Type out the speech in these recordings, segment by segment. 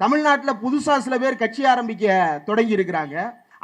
தமிழ்நாட்டில் புதுசா சில பேர் கட்சி ஆரம்பிக்க தொடங்கி இருக்கிறாங்க.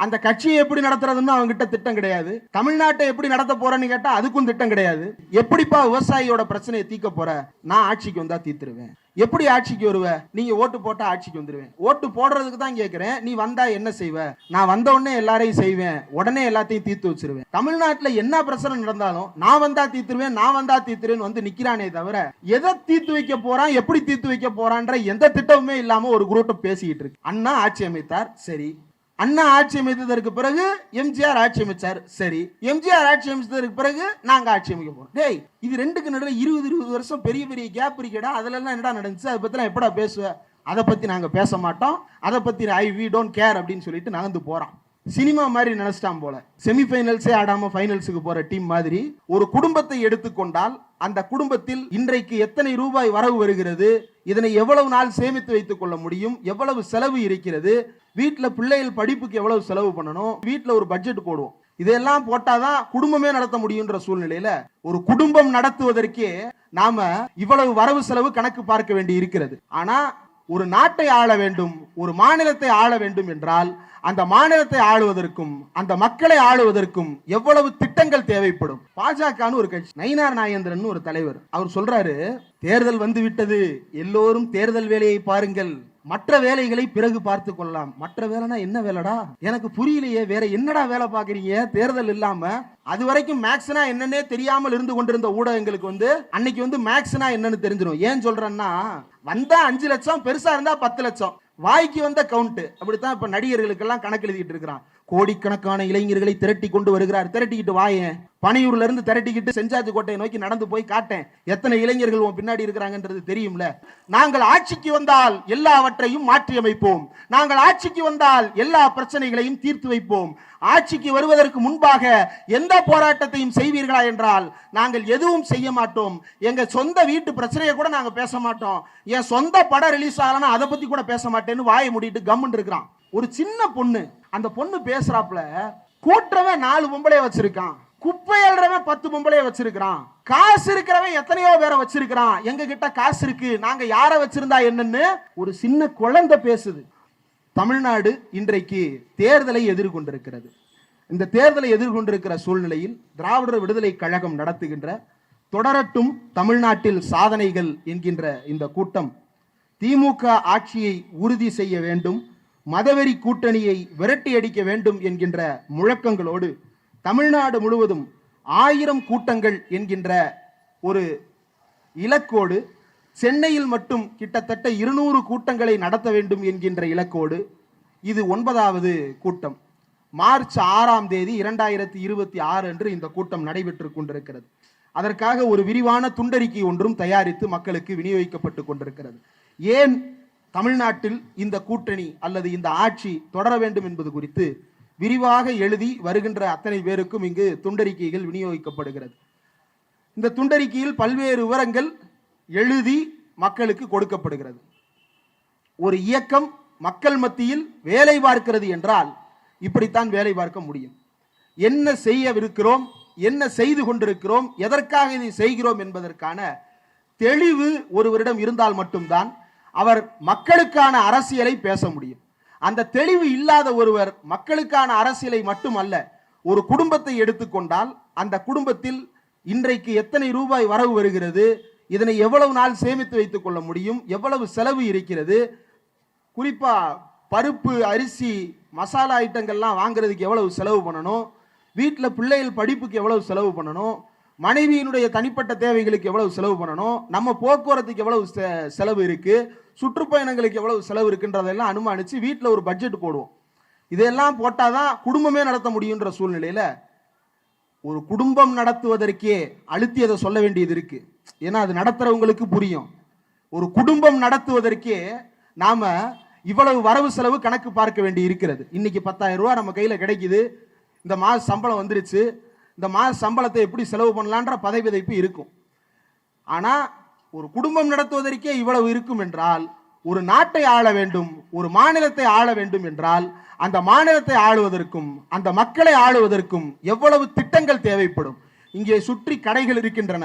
அந்த கட்சியை எப்படி நடத்துறதுன்னு அவங்க கிட்ட திட்டம் கிடையாது. தமிழ்நாட்டை எப்படி நடத்த போறேன்னு கேட்டா அதுக்கும் திட்டம் கிடையாது. எப்படிப்பா விவசாயியோட பிரச்சனையை தீர்க்க போற? நான் ஆட்சிக்கு வந்தா தீர்த்துருவேன். எப்படி ஆட்சிக்கு வருவ? நீங்க ஓட்டு போட்டா ஆட்சிக்கு வந்துருவேன். ஓட்டு போடுறதுக்கு தான் கேட்கிறேன். நீ வந்தா என்ன செய்வ? நான் வந்த உடனே எல்லாரையும் செய்வேன், உடனே எல்லாத்தையும் தீர்த்து வச்சிருவேன். தமிழ்நாட்டுல என்ன பிரச்சனை நடந்தாலும் நான் வந்தா தீர்த்துருவேன், நான் வந்தா தீர்த்துருவேன் வந்து நிக்கிறானே தவிர எதை தீர்த்து வைக்க போறான், எப்படி தீர்த்து வைக்க போறான்ற எந்த திட்டமுமே இல்லாம ஒரு குரூப் பேசிக்கிட்டு இருக்கு. அண்ணா ஆட்சி அமைத்தார், சரி. அண்ணா ஆட்சி அமைத்ததற்கு பிறகு எம்ஜிஆர் ஆட்சி அமைச்சார், சரி. எம்ஜிஆர் ஆட்சி அமைச்சதற்கு பிறகு நாங்க ஆட்சி அமைக்க போறோம். டேய், இது ரெண்டுக்கு நடுவில் 20 வருஷம் பெரிய பெரிய கேப் இருக்கடா. அதுல எல்லாம் என்னடா நடந்துச்சு? அதை பத்தி எப்படா பேசுவ? அதை பத்தி நாங்க பேச மாட்டோம், அதை பத்தி வி டோன்ட் கேர் அப்படின்னு சொல்லிட்டு நகர்ந்து போறோம். சினிமா மாதிரி நினைச்சிட்டான் போல. செமிஃபைனல்ஸே ஆடாம ஃபைனல்ஸுக்கு போற டீம் மாதிரி. ஒரு குடும்பத்தை எடுத்துக்கொண்டால் அந்த குடும்பத்தில் இன்றைக்கு எத்தனை ரூபாய் வரவு வருகிறது, இதனை எவ்வளவு நாள் சேமித்து வைத்துக் கொள்ள முடியும், எவ்வளவு செலவு இருக்கிறது, வீட்டில் பிள்ளைகள் படிப்புக்கு எவ்வளவு செலவு பண்ணணும், வீட்டில் ஒரு பட்ஜெட் போடுவோம். இதெல்லாம் போட்டாதான் குடும்பமே நடத்த முடியுன்ற சூழ்நிலையில ஒரு குடும்பம் நடத்துவதற்கே நாம இவ்வளவு வரவு செலவு கணக்கு பார்க்க வேண்டி இருக்கிறது. ஆனா ஒரு நாட்டை ஆள வேண்டும், ஒரு மாநிலத்தை ஆள வேண்டும் என்றால் அந்த மாநிலத்தை ஆளுவதற்கும் அந்த மக்களை ஆளுவதற்கும் எவ்வளவு திட்டங்கள் தேவைப்படும். பாஜகன்னு ஒரு கட்சி, நயினார் நாகேந்திரன் ஒரு தலைவர், அவர் சொல்றாரு, தேர்தல் வந்து விட்டது, எல்லோரும் தேர்தல் வேலையை பாருங்கள், மற்ற வேலைகளை பிறகு பார்த்து கொள்ளலாம். மற்ற வேலைனா என்ன வேலைடா? எனக்கு புரியலையே. வேற என்னடா வேலை பாக்குறீங்க தேர்தல் இல்லாம? அது வரைக்கும் மேக்ஸ்னா என்னன்னே தெரியாமல் இருந்து கொண்டிருந்த ஊடகங்களுக்கு அன்னைக்கு மேக்ஸ்னா என்னன்னு தெரிஞ்சிடும். ஏன் சொல்றேன்னா, வந்தா 5 லட்சம், பெருசா இருந்தா 10 லட்சம், வாய்க்கு வந்த கவுண்ட். அப்படித்தான் இப்ப நடிகர்களுக்கு எல்லாம் கணக்கு எழுதிட்டு இருக்கிறான். கோடிக்கணக்கான இளைஞர்களை திரட்டி கொண்டு வருகிறார். திரட்டிக்கிட்டு வாயேன், பனையூர்ல இருந்து திரட்டிக்கிட்டு செஞ்சாஜி கோட்டையை நோக்கி நடந்து போய் காட்டேன், எத்தனை இளைஞர்கள் உன் பின்னாடி இருக்கிறாங்கன்றது தெரியும்ல. நாங்கள் ஆட்சிக்கு வந்தால் எல்லாவற்றையும் மாற்றி அமைப்போம், நாங்கள் ஆட்சிக்கு வந்தால் எல்லா பிரச்சனைகளையும் தீர்த்து வைப்போம், ஆட்சிக்கு வருவதற்கு முன்பாக எந்த போராட்டத்தையும் செய்வீர்களா என்றால் நாங்கள் எதுவும் செய்ய மாட்டோம், எங்க சொந்த வீட்டு பிரச்சனையை கூட நாங்க பேச மாட்டோம், என் சொந்த படம் ரிலீஸ் ஆகலன்னா அதை பத்தி கூட பேச மாட்டேன்னு வாயை மூடிட்டு கம்முன்னு இருக்கிறான். ஒரு சின்ன பொண்ணு, அந்த பொண்ணு பேசுறாப்ல, கூட்டுறவன் 4 பொம்பளைய வச்சிருக்கான், குப்பை அள்ளுறவன் 10 பொம்பளைய வச்சிருக்கான், காசு இருக்கிறவன் எத்தனையோ பேரை வச்சிருக்கான், எங்க கிட்ட காசு இருக்கு, நாங்க யார வச்சிருந்தா என்னன்னு ஒரு சின்ன குழந்தை பேசுது. தமிழ்நாடு இன்றைக்கு தேர்தலை எதிர்கொண்டிருக்கிறது. இந்த தேர்தலை எதிர்கொண்டிருக்கிற சூழ்நிலையில் திராவிடர் விடுதலை கழகம் நடத்துகின்ற தொடரட்டும் தமிழ்நாட்டில் சாதனைகள் என்கின்ற இந்த கூட்டம் திமுக ஆட்சியை உறுதி செய்ய வேண்டும், மதவெறி கூட்டணியை விரட்டி அடிக்க வேண்டும் என்கின்ற முழக்கங்களோடு தமிழ்நாடு முழுவதும் 1000 கூட்டங்கள் என்கின்ற ஒரு இலக்கோடு, சென்னையில் மட்டும் கிட்டத்தட்ட 200 கூட்டங்களை நடத்த வேண்டும் என்கின்ற இலக்கோடு இது 9வது கூட்டம். மார்ச் 6ஆம் தேதி 2026 அன்று இந்த கூட்டம் நடைபெற்று கொண்டிருக்கிறது. அதற்காக ஒரு விரிவான துண்டறிக்கை ஒன்றும் தயாரித்து மக்களுக்கு விநியோகிக்கப்பட்டு கொண்டிருக்கிறது. ஏன் தமிழ்நாட்டில் இந்த கூட்டணி அல்லது இந்த ஆட்சி தொடர வேண்டும் என்பது குறித்து விரிவாக எழுதி வருகின்ற அத்தனை பேருக்கும் இங்கு துண்டறிக்கைகள் விநியோகிக்கப்படுகிறது. இந்த துண்டறிக்கையில் பல்வேறு விவரங்கள் எழுதி மக்களுக்கு கொடுக்கப்படுகிறது. ஒரு இயக்கம் மக்கள் மத்தியில் வேலை பார்க்கிறது என்றால் இப்படித்தான் வேலை பார்க்க முடியும். என்ன செய்யவிருக்கிறோம், என்ன செய்து கொண்டிருக்கிறோம், எதற்காக இதை செய்கிறோம் என்பதற்கான தெளிவு ஒருவரிடம் இருந்தால் மட்டும்தான் அவர் மக்களுக்கான அரசியலை பேச முடியும். அந்த தெளிவு இல்லாத ஒருவர் மக்களுக்கான அரசியலை மட்டுமல்ல, ஒரு குடும்பத்தை எடுத்துக்கொண்டால் அந்த குடும்பத்தில் இன்றைக்கு எத்தனை ரூபாய் வரவு வருகிறது, இதனை எவ்வளவு நாள் சேமித்து வைத்துக் கொள்ள முடியும், எவ்வளவு செலவு இருக்கிறது, குறிப்பா பருப்பு, அரிசி, மசாலா ஐட்டங்கள்லாம் வாங்குறதுக்கு எவ்வளவு செலவு பண்ணணும், வீட்டில் பிள்ளைகள் படிப்புக்கு எவ்வளவு செலவு பண்ணணும், மனைவியினுடைய தனிப்பட்ட தேவைகளுக்கு எவ்வளவு செலவு பண்ணணும், நம்ம போக்குவரத்துக்கு எவ்வளவு செலவு இருக்கு, சுற்றுப்பயணங்களுக்கு எவ்வளவு செலவு இருக்குன்றதெல்லாம் அனுமானிச்சு வீட்டில் ஒரு பட்ஜெட் போடுவோம். இதெல்லாம் போட்டாதான் குடும்பமே நடத்த முடியுன்ற சூழ்நிலையில ஒரு குடும்பம் நடத்துவதற்கே அழுத்தியதை சொல்ல வேண்டியது இருக்கு. ஏன்னா அது நடத்துறவங்களுக்கு புரியும். ஒரு குடும்பம் நடத்துவதற்கே நாம இவ்வளவு வரவு செலவு கணக்கு பார்க்க வேண்டி இருக்கிறது. இன்னைக்கு 10,000 ரூபாய் நம்ம கையில கிடைக்குது, இந்த மாச சம்பளம் வந்துருச்சு, இந்த மாச சம்பளத்தை எப்படி செலவு பண்ணலான்ற பதைவிதைப்பு இருக்கும். ஆனா ஒரு குடும்பம் நடத்துவதற்கே இவ்வளவு இருக்கும் என்றால், ஒரு நாட்டை ஆள வேண்டும், ஒரு மாநிலத்தை ஆள வேண்டும் என்றால் அந்த மாநிலத்தை ஆளுவதற்கும் அந்த மக்களை ஆளுவதற்கும் எவ்வளவு திட்டங்கள் தேவைப்படும். இங்கே சுற்றி கடைகள் இருக்கின்றன.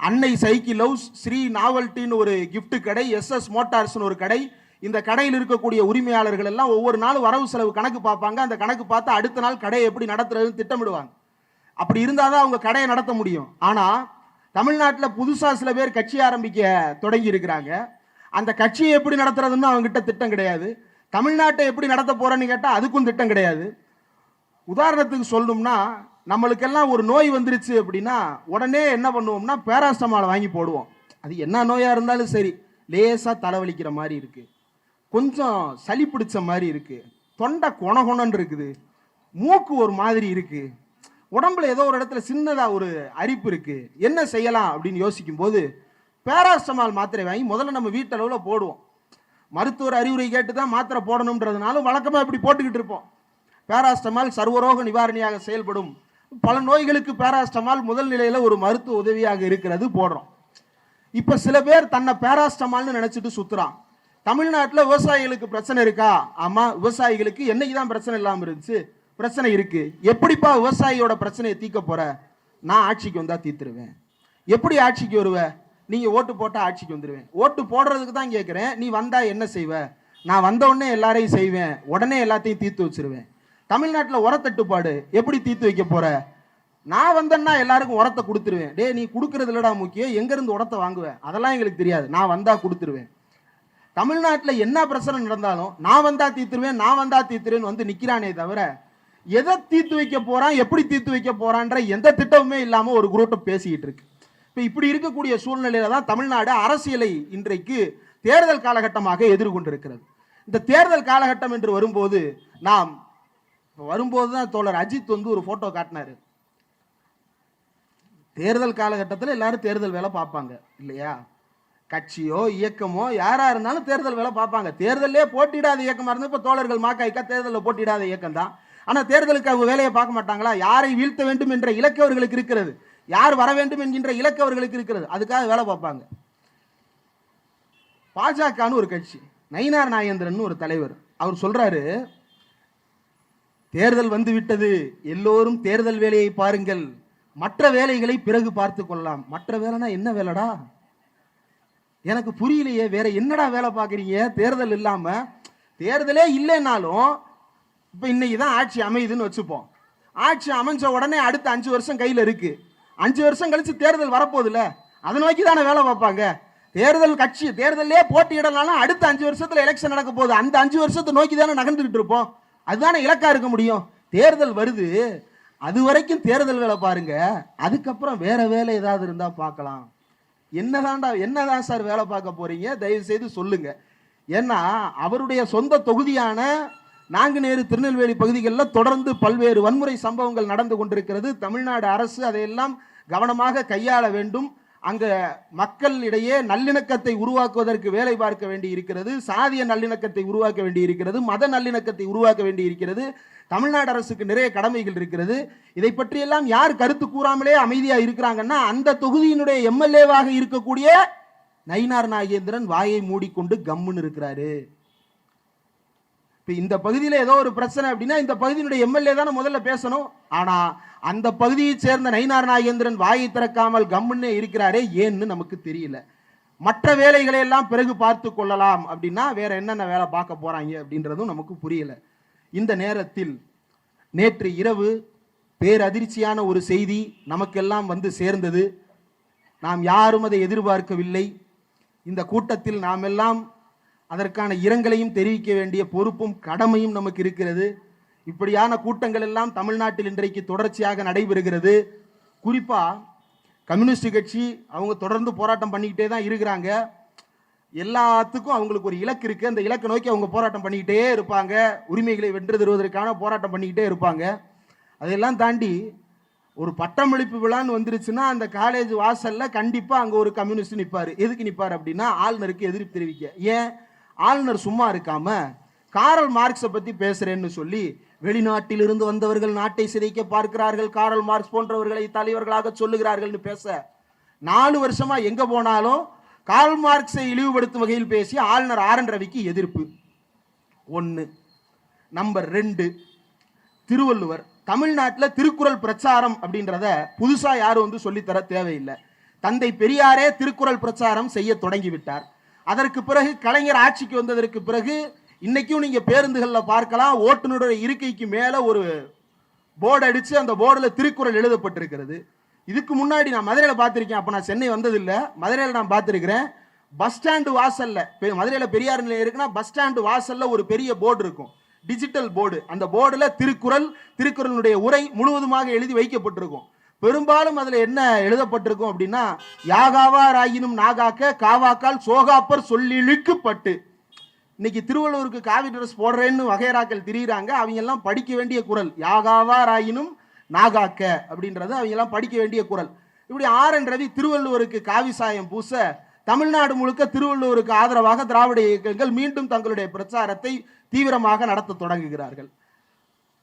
அன்னை சைக்கிள் ஹவுஸ், ஸ்ரீ நாவல்டின்னு ஒரு கிஃப்ட் கடை, SS மோட்டார்ஸ் ஒரு கடை, இந்த கடையில் இருக்கக்கூடிய உரிமையாளர்கள் எல்லாம் ஒவ்வொரு நாளும் வரவு செலவு கணக்கு பார்ப்பாங்க. அந்த கணக்கு பார்த்து அடுத்த நாள் கடையை எப்படி நடத்துறதுன்னு திட்டமிடுவாங்க. அப்படி இருந்தால் தான் அவங்க கடையை நடத்த முடியும். ஆனால் தமிழ்நாட்டில் புதுசாக சில பேர் கட்சி ஆரம்பிக்க தொடங்கி இருக்கிறாங்க. அந்த கட்சியை எப்படி நடத்துறதுன்னு அவங்ககிட்ட திட்டம் கிடையாது. தமிழ்நாட்டை எப்படி நடத்த போறேன்னு கேட்டால் அதுக்கும் திட்டம் கிடையாது. உதாரணத்துக்கு சொல்லணும்னா, நம்மளுக்கெல்லாம் ஒரு நோய் வந்துருச்சு அப்படின்னா உடனே என்ன பண்ணுவோம்னா பேராஸ்டமால் வாங்கி போடுவோம். அது என்ன நோயாக இருந்தாலும் சரி, லேசாக தலைவலிக்கிற மாதிரி இருக்கு, கொஞ்சம் சளி பிடிச்ச மாதிரி இருக்கு, தொண்டை கொணகொணன்னு இருக்குது, மூக்கு ஒரு மாதிரி இருக்கு, உடம்புல ஏதோ ஒரு இடத்துல சின்னதாக ஒரு அரிப்பு இருக்கு, என்ன செய்யலாம் அப்படின்னு யோசிக்கும் போது பேராஸ்டமால் மாத்திரை வாங்கி முதல்ல நம்ம வீட்டளவில் போடுவோம். மருத்துவர் அறிவுரை கேட்டு தான் மாத்திரை போடணுன்றதுனால வழக்கமாக இப்படி போட்டுக்கிட்டு இருப்போம். பேராஸ்டமால் சர்வரோக நிவாரணியாக செயல்படும். பல நோய்களுக்கு பேராஸ்டமால் முதல் நிலையில் ஒரு மருத்துவ உதவியாக இருக்கிறது, போடுறோம். இப்போ சில பேர் தன்னை பேராஸ்டமால்னு நினச்சிட்டு சுற்றுறான். தமிழ்நாட்டில் விவசாயிகளுக்கு பிரச்சனை இருக்கா? ஆமாம், விவசாயிகளுக்கு என்னைக்கு தான் பிரச்சனை இல்லாமல் இருந்துச்சு? பிரச்சனை இருக்கு. எப்படிப்பா விவசாயியோட பிரச்சனையை தீர்க்க போற? நான் ஆட்சிக்கு வந்தால் தீர்த்துருவேன். எப்படி ஆட்சிக்கு வருவ? நீங்கள் ஓட்டு போட்டால் ஆட்சிக்கு வந்துடுவேன். ஓட்டு போடுறதுக்கு தான் கேட்குறேன். நீ வந்தா என்ன செய்வ? நான் வந்த உடனே எல்லாரையும் செய்வேன், உடனே எல்லாத்தையும் தீர்த்து வச்சிருவேன். தமிழ்நாட்டில் உரத்தட்டுப்பாடு எப்படி தீர்த்து வைக்க போற? நான் வந்தேன்னா எல்லாருக்கும் உரத்தை கொடுத்துருவேன். டே, நீ கொடுக்கறது இல்லடா முக்கியம், எங்கேருந்து உரத்தை வாங்குவேன் அதெல்லாம் எங்களுக்கு தெரியாது, நான் வந்தா கொடுத்துருவேன். தமிழ்நாட்டில் என்ன பிரச்சனை நடந்தாலும் நான் வந்தா தீர்த்துருவேன், நான் வந்தா தீர்த்துருவேன் வந்து நிற்கிறானே தவிர எதை தீர்த்து வைக்க போறான், எப்படி தீர்த்து வைக்க போறான்ற எந்த திட்டமுமே இல்லாமல் ஒரு குரூப் பேசிக்கிட்டு இருக்கு. இப்போ இப்படி இருக்கக்கூடிய சூழ்நிலையில தான் தமிழ்நாடு அரசியலை இன்றைக்கு தேர்தல் காலகட்டமாக எதிர்கொண்டிருக்கிறது. இந்த தேர்தல் காலகட்டம் என்று வரும்போது தான் தோழர் அஜித் வந்து ஒரு போட்டோ காட்டினாரு. தேர்தல் காலகட்டத்தில் எல்லாரும் தேர்தல் வேலை பார்ப்பாங்க இல்லையா? கட்சியோ இயக்கமோ யாரா இருந்தாலும் தேர்தல் வேலை பார்ப்பாங்க. தேர்தலே போட்டியிடாத இயக்கமா இருந்தால் இப்போ தோழர்கள் மாக்காய்க்கா தேர்தலில் போட்டியிடாத இயக்கம் தான். ஆனால் தேர்தலுக்கு அவங்க வேலையை பார்க்க மாட்டாங்களா? யாரை வீழ்த்த வேண்டும் என்ற இலக்கு அவர்களுக்கு இருக்கிறது, யார் வர வேண்டும் என்கின்ற இலக்கு அவர்களுக்கு இருக்கிறது, அதுக்காக வேலை பார்ப்பாங்க. பாஜகன்னு ஒரு கட்சி, நயினார் நாகேந்திரன் ஒரு தலைவர், அவர் சொல்றாரு, தேர்தல் வந்து விட்டது, எல்லோரும் தேர்தல் வேலையை பாருங்கள், மற்ற வேலைகளை பிறகு பார்த்து கொள்ளலாம். மற்ற வேலைனா என்ன வேலைடா? எனக்கு புரியலையே, வேற என்னடா வேலை பார்க்குறீங்க? தேர்தல் இல்லாம, தேர்தலே இல்லைன்னாலும் இப்போ இன்னைக்கு தான் ஆட்சி அமையுதுன்னு வச்சுப்போம். ஆட்சி அமைஞ்ச உடனே அடுத்த 5 வருஷம் கையில் இருக்கு. 5 வருஷம் கழிச்சு தேர்தல் வரப்போகுதுல்ல, அதை நோக்கி தானே வேலை பார்ப்பாங்க. தேர்தல் கட்சி தேர்தலே போட்டியிடலாம், அடுத்த 5 வருஷத்துல எலெக்ஷன் நடக்க போகுது, அந்த 5 வருஷத்தை நோக்கி தானே நகர்ந்துகிட்டு இருப்போம். அதுதானே இலக்கா இருக்க முடியும். தேர்தல் வருது, அது வரைக்கும் தேர்தல் வேலை பாருங்க, அதுக்கப்புறம் வேற வேலை ஏதாவது இருந்தா பார்க்கலாம். என்னதான் சார் வேலை பார்க்க போறீங்க? தயவு செய்து சொல்லுங்க. ஏன்னா அவருடைய சொந்த தொகுதியான நாங்குநேரு, திருநெல்வேலி பகுதிகளில் தொடர்ந்து பல்வேறு வன்முறை சம்பவங்கள் நடந்து கொண்டிருக்கிறது. தமிழ்நாடு அரசு அதையெல்லாம் கவனமாக கையாள வேண்டும். அங்க மக்களிடையே நல்லிணக்கத்தை உருவாக்குவதற்கு வேலை பார்க்க வேண்டி இருக்கிறது, சாதிய நல்லிணக்கத்தை உருவாக்க வேண்டி இருக்கிறது, மத நல்லிணக்கத்தை உருவாக்க வேண்டி இருக்கிறது. தமிழ்நாடு அரசுக்கு நிறைய கடமைகள் இருக்கிறது. இதை பற்றியெல்லாம் யார் கருத்து கூறாமலே அமைதியா இருக்கிறாங்கன்னா அந்த தொகுதியினுடைய எம்எல்ஏவாக இருக்கக்கூடிய நயினார் நாகேந்திரன் வாயை மூடிக்கொண்டு கம்முன்னு இருக்கிறாரு. இந்த பகுதியில் ஏதோ ஒரு பிரச்சனை அப்படின்னா இந்த பகுதியினுடைய எம்எல்ஏ தானே முதல்ல பேசணும். ஆனா அந்த பகுதியை சேர்ந்த நயினார் நாகேந்திரன் வாயை திறக்காமல் கம்முன்னே இருக்கிறாரே, ஏன்னு நமக்கு தெரியல. மற்ற வேலைகளை எல்லாம் பிறகு பார்த்து கொள்ளலாம் அப்படின்னா வேற என்னென்ன வேலை பார்க்க போறாங்க அப்படின்றதும் நமக்கு புரியல. இந்த நேரத்தில் நேற்று இரவு பேரதிர்ச்சியான ஒரு செய்தி நமக்கெல்லாம் வந்து சேர்ந்தது. நாம் யாரும் அதை எதிர்பார்க்கவில்லை. இந்த கூட்டத்தில் நாம் எல்லாம் அதற்கான இரங்கலையும் தெரிவிக்க வேண்டிய பொறுப்பும் கடமையும் நமக்கு இருக்கிறது. இப்படியான கூட்டங்கள் எல்லாம் தமிழ்நாட்டில் இன்றைக்கு தொடர்ச்சியாக நடைபெறுகிறது. குறிப்பா கம்யூனிஸ்ட் கட்சி அவங்க தொடர்ந்து போராட்டம் பண்ணிக்கிட்டே தான் இருக்கிறாங்க. எல்லாத்துக்கும் அவங்களுக்கு ஒரு இலக்கு இருக்கு, அந்த இலக்கை நோக்கி அவங்க போராட்டம் பண்ணிக்கிட்டே இருப்பாங்க. உரிமைகளை வென்று தருவதற்கான போராட்டம் பண்ணிக்கிட்டே இருப்பாங்க. அதையெல்லாம் தாண்டி ஒரு பட்டமளிப்பு விழான்னு வந்துருச்சுன்னா அந்த காலேஜ் வாசல்ல கண்டிப்பா அங்க ஒரு கம்யூனிஸ்ட் நிற்பாரு. எதுக்கு நிற்பார் அப்படின்னா ஆளுநருக்கு எதிர்ப்பு தெரிவிக்க. ஏன்? ஆளுநர் சும்மா இருக்காம காரல் மார்க்ஸை பத்தி பேசுறேன்னு சொல்லி வெளிநாட்டிலிருந்து வந்தவர்கள் நாட்டை சிதைக்க பார்க்கிறார்கள், காரல் மார்க்ஸ் போன்றவர்களை தலைவர்களாக சொல்லுகிறார்கள் பேச 4 வருஷமா எங்க போனாலும் காரல் மார்க்ஸை இழிவுபடுத்தும் வகையில் பேசி ஆளுநர் ஆர்.என். ரவிக்கு எதிர்ப்பு. 1. நம்பர் 2, திருவள்ளுவர். தமிழ்நாட்டில் திருக்குறள் பிரச்சாரம் அப்படின்றத புதுசா யாரும் வந்து சொல்லித்தர தேவையில்லை. தந்தை பெரியாரே திருக்குறள் பிரச்சாரம் செய்ய தொடங்கிவிட்டார். அதற்கு பிறகு கலைஞர் ஆட்சிக்கு வந்ததற்கு பிறகு இன்னைக்கும் நீங்க பேருந்துகள்ல பார்க்கலாம், ஓட்டுநருடைய இருக்கைக்கு மேல ஒரு போர்டு அடிச்சு அந்த போர்டுல திருக்குறள் எழுதப்பட்டிருக்கிறது. இதுக்கு முன்னாடி நான் மதுரையில பார்த்திருக்கேன். அப்ப நான் சென்னை வந்தது இல்ல, மதுரையில நான் பார்த்திருக்கிறேன். பஸ் ஸ்டாண்டு வாசல்ல, மதுரையில பெரியார் நிலையம் இருக்குன்னா பஸ் ஸ்டாண்டு வாசல்ல ஒரு பெரிய போர்டு இருக்கும், டிஜிட்டல் போர்டு. அந்த போர்டுல திருக்குறளுடைய உரை முழுவதுமாக எழுதி வைக்கப்பட்டிருக்கும். பெரும்பாலும் அதுல என்ன எழுதப்பட்டிருக்கும் அப்படின்னா, யாகாவார் ஆயினும் நாகாக்க காவாக்கால் சோகாப்பர் சொல்லிழுக்கப்பட்டு. இன்னைக்கு திருவள்ளுவருக்கு காவி ட்ரெஸ் போடுறேன்னு வகைராக்கள் திரியிறாங்க. அவங்க எல்லாம் படிக்க வேண்டிய குறள் யாகாவார் ஆயினும் நாகாக்க அப்படின்றது அவங்க எல்லாம் படிக்க வேண்டிய குறள். இப்படி ஆர்.என். ரவி திருவள்ளுவருக்கு காவி சாயம் பூச தமிழ்நாடு முழுக்க திருவள்ளுவருக்கு ஆதரவாக திராவிட இயக்கங்கள் மீண்டும் தங்களுடைய பிரச்சாரத்தை தீவிரமாக நடத்த தொடங்குகிறார்கள்.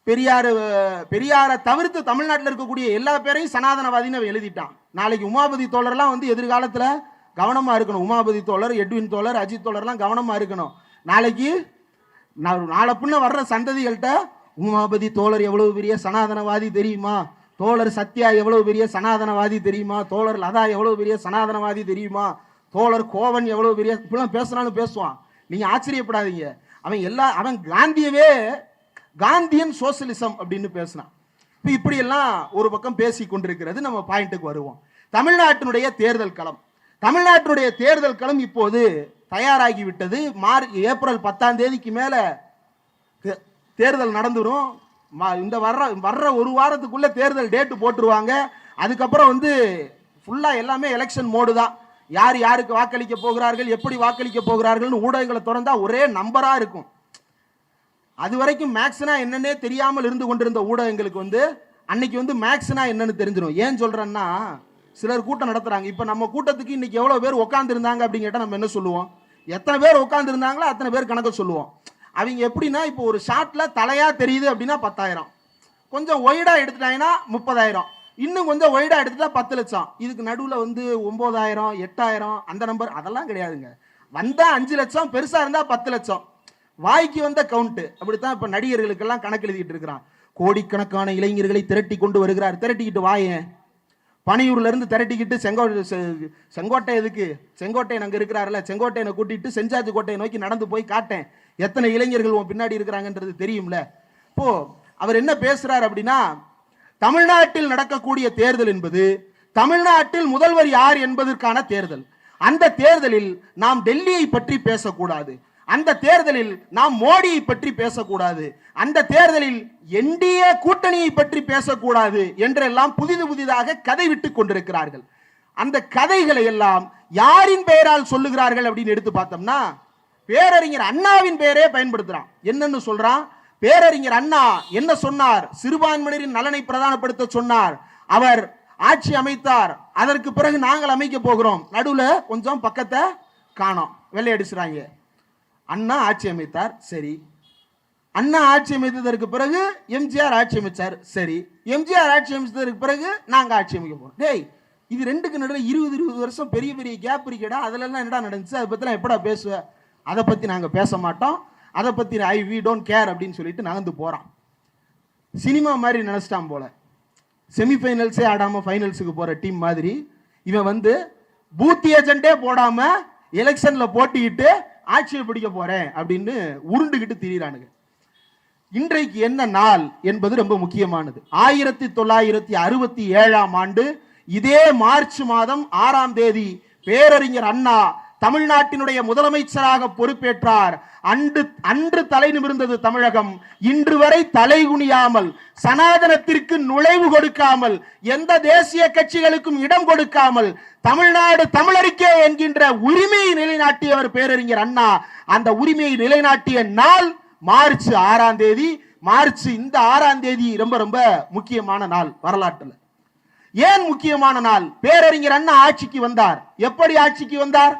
பெரியாரை தவிர்த்து தமிழ்நாட்டில் இருக்கக்கூடிய எல்லா பேரையும் சனாதனவாதின்னு எழுதிட்டான். நாளைக்கு உமாபதி தோழர்லாம் வந்து எதிர்காலத்தில் கவனமா இருக்கணும். உமாபதி தோழர், எட்வின் தோழர், அஜித் தோழர்லாம் கவனமா இருக்கணும். நாளைக்கு நாளை பின்ன வர்ற சந்ததிகள்கிட்ட உமாபதி தோழர் எவ்வளவு பெரிய சனாதனவாதி தெரியுமா, தோழர் சத்யா எவ்வளவு பெரிய சனாதனவாதி தெரியுமா, தோழர் லதா எவ்வளவு பெரிய சனாதனவாதி தெரியுமா, தோழர் கோவன் எவ்வளவு பெரிய, இப்படிலாம் பேசுறான்னு பேசுவான். நீங்க ஆச்சரியப்படாதீங்க. அவன் காந்தியவே காந்தியன் சோசியலிசம் அப்படின்னு பேசினான். இப்படி எல்லாம் ஒரு பக்கம் பேசி கொண்டிருக்கிறது. நம்ம பாயிண்ட்டுக்கு வருவோம். தமிழ்நாட்டினுடைய தேர்தல் களம் இப்போது தயாராகி விட்டது. ஏப்ரல் 10ஆம் தேதிக்கு மேல தேர்தல் நடந்துரும். இந்த வர்ற ஒரு வாரத்துக்குள்ள தேர்தல் டேட்டு போட்டுருவாங்க. அதுக்கப்புறம் வந்து ஃபுல்லா எல்லாமே எலெக்ஷன் மோடு தான். யார் யாருக்கு வாக்களிக்க போகிறார்கள், எப்படி வாக்களிக்க போகிறார்கள் ஊடகங்களை திறந்தா ஒரே நம்பரா இருக்கும். அது வரைக்கும் மேக்ஸ்னா என்னன்னே தெரியாமல் இருந்து கொண்டிருந்த ஊடகங்களுக்கு வந்து அன்னைக்கு வந்து மேக்ஸ்னா என்னன்னு தெரிஞ்சிடும். ஏன் சொல்றேன்னா, சிலர் கூட்டம் நடத்துறாங்க. இப்ப நம்ம கூட்டத்துக்கு இன்னைக்கு எவ்வளவு பேர் உட்கார்ந்து இருந்தாங்க அப்படின்னு கேட்டா நம்ம என்ன சொல்லுவோம்? எத்தனை பேர் உட்கார்ந்து இருந்தாங்களோ அத்தனை பேர் கணக்கு சொல்லுவோம். அவங்க எப்படின்னா, இப்போ ஒரு ஷாட்ல தலையா தெரியுது அப்படின்னா 10,000, கொஞ்சம் ஒய்டா எடுத்துட்டாங்கன்னா 30,000, இன்னும் கொஞ்சம் ஒய்டா எடுத்துட்டா 10 லட்சம். இதுக்கு நடுவில் வந்து 9,000, 8,000 அந்த நம்பர் அதெல்லாம் கிடையாதுங்க. வந்தா 5 லட்சம், பெருசா இருந்தா 10 லட்சம். வாய்க்கு வந்த கவுண்ட். அப்படித்தான் இப்ப நடிகர்களுக்கெல்லாம் கணக்கு எழுதிட்டு இருக்கிறான். கோடிக்கணக்கான இளைஞர்களை திரட்டி கொண்டு வருகிறார். திரட்டிக்கிட்டு வாயேன், பனையூர்ல இருந்து திரட்டிக்கிட்டு செங்கோட்டை எதுக்கு, செங்கோட்டையன் அங்க இருக்கிறாருல, செங்கோட்டையனை கூட்டிட்டு செஞ்சாஜி கோட்டையை நோக்கி நடந்து போய் காட்டேன். எத்தனை இளைஞர்கள் பின்னாடி இருக்கிறாங்கன்றது தெரியும்ல. இப்போ அவர் என்ன பேசுறார் அப்படின்னா, தமிழ்நாட்டில் நடக்கக்கூடிய தேர்தல் என்பது தமிழ்நாட்டில் முதல்வர் யார் என்பதற்கான தேர்தல். அந்த தேர்தலில் நாம் டெல்லியை பற்றி பேசக்கூடாது, அந்த தேர்தலில் நாம் மோடியை பற்றி பேசக்கூடாது, அந்த தேர்தலில் என்டிஏ கூட்டணியை பற்றி பேசக்கூடாது என்றெல்லாம் புதிதாக கதை விட்டு கொண்டிருக்கிறார்கள். அந்த கதைகளை எல்லாம் யாரின் பெயரால் சொல்லுகிறார்கள் அப்படின்னு எடுத்து பார்த்தோம்னா, பேரறிஞர் அண்ணாவின் பெயரே பயன்படுத்துறான். என்னன்னு சொல்றான்? பேரறிஞர் அண்ணா என்ன சொன்னார்? சிறுபான்மையினரின் நலனை பிரதானப்படுத்த சொன்னார். அவர் ஆட்சி அமைத்தார், அதற்கு பிறகு நாங்கள் அமைக்க போகிறோம். நடுவுல கொஞ்சம் பக்கத்தை காணோம், வெள்ளை அடிச்சுறாங்க. அண்ணா ஆட்சி அமைத்தார், சரி. அண்ணா ஆட்சி அமைத்ததற்கு பிறகு எம்ஜிஆர் ஆட்சி அமைச்சார், சரி. எம்ஜிஆர் ஆட்சி அமைச்சதற்கு பிறகு நாங்க ஆட்சி அமைக்க போறோம். டேய், இது ரெண்டுக்கு நடுவில் 20 வருஷம் பெரிய பெரிய கேப் இருக்கடா. அதுல எல்லாம் என்னடா நடந்துச்சு, அதை பத்தி எப்படா பேசுவ? அதை பத்தி நாங்க பேச மாட்டோம், அதை பத்தி வி டோன்ட் கேர் அப்படின்னு சொல்லிட்டு நகர்ந்து போறான். சினிமா மாதிரி நினைச்சிட்டான் போல. செமிஃபைனல்ஸே ஆடாம ஃபைனல்ஸுக்கு போற டீம் மாதிரி இவன் வந்து பூத் ஏஜென்டே போடாம எலெக்ஷன்ல போட்டிக்கிட்டு ஆட்சியை பிடிக்க போறேன் அப்படின்னு உருண்டுகிட்டு திரியிறானுங்க. இன்றைக்கு என்ன நாள் என்பது ரொம்ப முக்கியமானது. 1967ஆம் ஆண்டு இதே மார்ச் மாதம் 6ஆம் தேதி பேரறிஞர் அண்ணா தமிழ்நாட்டினுடைய முதலமைச்சராக பொறுப்பேற்றார். அன்று தலை நிமிர்ந்தது தமிழகம். இன்று வரை தலைகுனியாமல், சனாதனத்திற்கு நுழைவு கொடுக்காமல், எந்த தேசிய கட்சிகளுக்கும் இடம் கொடுக்காமல் தமிழ்நாடு தமிழருக்கே என்கின்ற உரிமையை நிலைநாட்டியவர் பேரறிஞர் அண்ணா. அந்த உரிமையை நிலைநாட்டிய நாள் மார்ச் 6ஆம் தேதி. இந்த 6ஆம் தேதி ரொம்ப ரொம்ப முக்கியமான நாள் வரலாற்றில். ஏன் முக்கியமான நாள்? பேரறிஞர் அண்ணா ஆட்சிக்கு வந்தார். எப்படி ஆட்சிக்கு வந்தார்?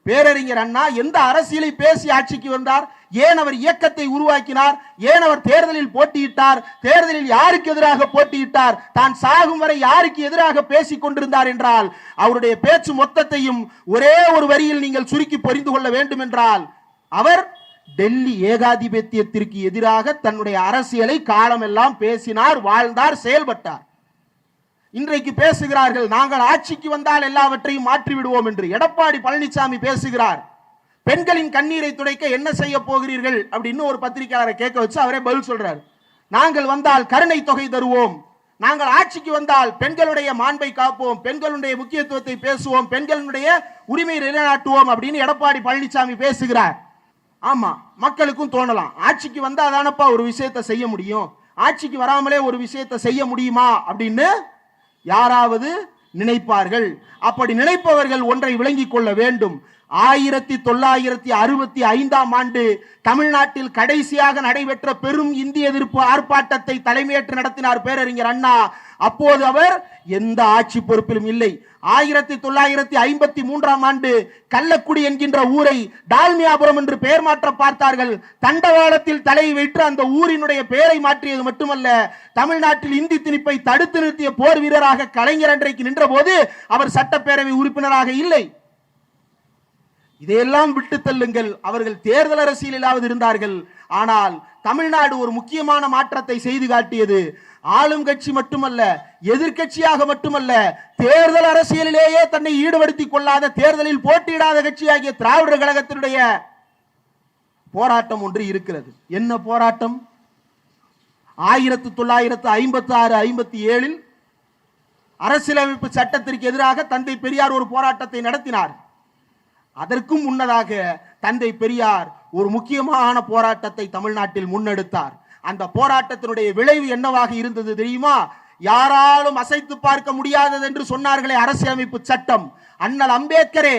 பேரறிஞர் அண்ணா எந்த அரசியலை பேசி ஆட்சிக்கு வந்தார்? ஏன் அவர் இயக்கத்தை உருவாக்கினார்? ஏன் அவர் தேர்தலில் போட்டியிட்டார்? தேர்தலில் யாருக்கு எதிராக போட்டியிட்டார்? தான் சாகும் வரை யாருக்கு எதிராக பேசிக் கொண்டிருந்தார் என்றால், அவருடைய பேச்சு மொத்தத்தையும் ஒரே ஒரு வரியில் நீங்கள் சுருக்கி புரிந்து கொள்ள வேண்டும் என்றால், அவர் டெல்லி ஏகாதிபத்தியத்திற்கு எதிராக தன்னுடைய அரசியலை காலமெல்லாம் பேசினார், வாழ்ந்தார், செயல்பட்டார். இன்றைக்கு பேசுகிறார்கள், நாங்கள் ஆட்சிக்கு வந்தால் எல்லாவற்றையும் மாற்றி விடுவோம் என்று. எடப்பாடி பழனிசாமி பேசுகிறார், பெண்களின் கண்ணீரை துடைக்க என்ன செய்ய போகிறீர்கள் அப்படின்னு ஒரு பத்திரிகையாளரை கேட்க வச்சு அவரே பதில் சொல்றாரு. நாங்கள் வந்தால் கருணை தொகை தருவோம், நாங்கள் ஆட்சிக்கு வந்தால் பெண்களுடைய மாண்பை காப்போம், பெண்களுடைய முக்கியத்துவத்தை பேசுவோம், பெண்களுடைய உரிமை நிலைநாட்டுவோம் அப்படின்னு எடப்பாடி பழனிசாமி பேசுகிறார். ஆமா, மக்களுக்கும் தோணலாம், ஆட்சிக்கு வந்தா தானப்பா ஒரு விஷயத்தை செய்ய முடியும், ஆட்சிக்கு வராமலே ஒரு விஷயத்தை செய்ய முடியுமா அப்படின்னு யாராவது நினைப்பார்கள். அப்படி நினைப்பவர்கள் ஒன்றை விளங்கிக் கொள்ள வேண்டும். 1965ஆம் ஆண்டு தமிழ்நாட்டில் கடைசியாக நடைபெற்ற பெரும் இந்திய எதிர்ப்பு ஆர்ப்பாட்டத்தை தலைமையேற்று நடத்தினார் பேரறிஞர் அண்ணா. அப்போது அவர் எந்த ஆட்சி பொறுப்பிலும் இல்லை. 1953ஆம் ஆண்டு கள்ளக்குடி என்கின்ற ஊரை டால்மியாபுரம் என்று பெயர் மாற்ற பார்த்தார்கள். தண்டவாளத்தில் தலையை வைத்து அந்த ஊரினுடைய பெயரை மாற்றியது மட்டுமல்ல, தமிழ்நாட்டில் இந்தி திணிப்பை தடுத்து நிறுத்திய போர் வீரராக கலைஞர் அன்றைக்கு நின்ற போது அவர் சட்டப்பேரவை உறுப்பினராக இல்லை. இதையெல்லாம் விட்டு தள்ளுங்கள், அவர்கள் தேர்தல் அரசியலாவது இருந்தார்கள். ஆனால் தமிழ்நாடு ஒரு முக்கியமான மாற்றத்தை செய்து காட்டியது. ஆளும் கட்சி மட்டுமல்ல, எதிர்கட்சியாக மட்டுமல்ல, தேர்தல் அரசியலிலேயே தன்னை ஈடுபடுத்திக் கொள்ளாத, தேர்தலில் போட்டியிடாத கட்சியாகிய திராவிடர் கழகத்தினுடைய போராட்டம் ஒன்று இருக்கிறது. என்ன போராட்டம்? 1956-57 அரசியலமைப்பு சட்டத்திற்கு எதிராக தந்தை பெரியார் ஒரு போராட்டத்தை நடத்தினார். அதற்கும் முன்னதாக தந்தை பெரியார் ஒரு முக்கியமான போராட்டத்தை தமிழ்நாட்டில் முன்னெடுத்தார். அந்த போராட்டத்தினுடைய விளைவு என்னவாக இருந்தது தெரியுமா? யாராலும் அசைத்து பார்க்க முடியாதது என்று சொன்னார்களே அரசியலமைப்பு சட்டம். அண்ணல் அம்பேத்கரே,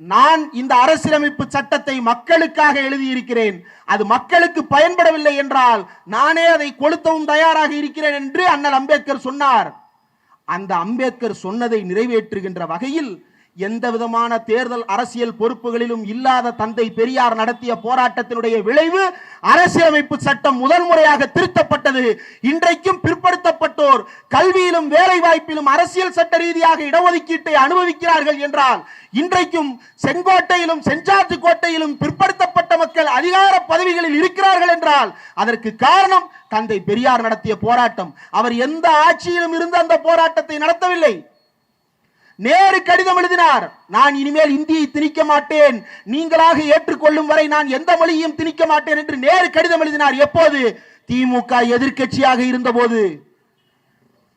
நான் இந்த அரசியலமைப்பு சட்டத்தை மக்களுக்காக எழுதியிருக்கிறேன், அது மக்களுக்கு பயன்படவில்லை என்றால் நானே அதை கொளுத்தவும் தயாராக இருக்கிறேன் என்று அண்ணல் அம்பேத்கர் சொன்னார். அந்த அம்பேத்கர் சொன்னதை நிறைவேற்றுகின்ற வகையில் எந்த விதமான தேர்தல் அரசியல் பொறுப்புகளிலும் இல்லாத தந்தை பெரியார் நடத்திய போராட்டத்தினுடைய விளைவு அரசியலமைப்பு சட்டம் முதன்முறையாக திருத்தப்பட்டது. இன்றைக்கும் பிற்படுத்தப்பட்டோர் கல்வியிலும் வேலை வாய்ப்பிலும் அரசியல் சட்ட ரீதியாக இடஒதுக்கீட்டை அனுபவிக்கிறார்கள் என்றால், இன்றைக்கும் செங்கோட்டையிலும் செஞ்சார்ஜ் கோட்டையிலும் பிற்படுத்தப்பட்ட மக்கள் அதிகார பதவிகளில் இருக்கிறார்கள் என்றால் அதற்கு காரணம் தந்தை பெரியார் நடத்திய போராட்டம். அவர் எந்த ஆட்சியிலும் இருந்து அந்த போராட்டத்தை நடத்தவில்லை. நேரு கடிதம் எழுதினார், நான் இனிமேல் இந்தியை திணிக்க மாட்டேன், நீங்களாக ஏற்றுக்கொள்ளும் வரை நான் எந்த மொழியையும் திணிக்க மாட்டேன் என்று நேரு கடிதம் எழுதினார். எப்போது? திமுக எதிர்கட்சியாக இருந்த போது.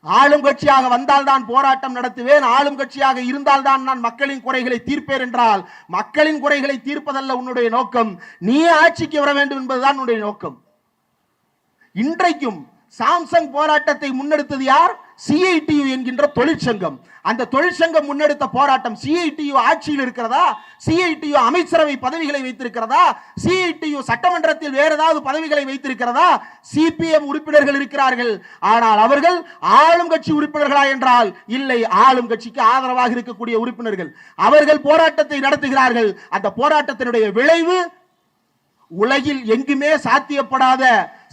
ஆளும் கட்சியாக வந்தால் தான் போராட்டம் நடத்துவேன், ஆளும் கட்சியாக இருந்தால் தான் நான் மக்களின் குறைகளை தீர்ப்பேன் என்றால், மக்களின் குறைகளை தீர்ப்பதல்ல உன்னுடைய நோக்கம், நீ ஆட்சிக்கு வர வேண்டும் என்பதுதான் உன்னுடைய நோக்கம். இன்றைக்கும் சாம்சங் போராட்டத்தை முன்னெடுத்தது யார்? சிஐடியு என்கின்ற தொழிற்சங்கம். அந்த தொழிற்சங்கம் முன்னெடுத்த போராட்டம். சிஐடியு ஆட்சியில் இருக்கிறதா? சிஐடியு அமைச்சரவை பதவிகளை வைத்திருக்கிறதா? சிஐடியு சட்டமன்றத்தில் வேற ஏதாவது பதவிகளை வைத்திருக்கிறதா? சிபிஎம் உறுப்பினர்கள் இருக்கிறார்கள், ஆனால் அவர்கள் ஆளும் கட்சி உறுப்பினர்களா என்றால் இல்லை, ஆளும் கட்சிக்கு ஆதரவாக இருக்கக்கூடிய உறுப்பினர்கள். அவர்கள் போராட்டத்தை நடத்துகிறார்கள். அந்த போராட்டத்தினுடைய விளைவு உலகில் எங்குமே சாத்தியப்படாத,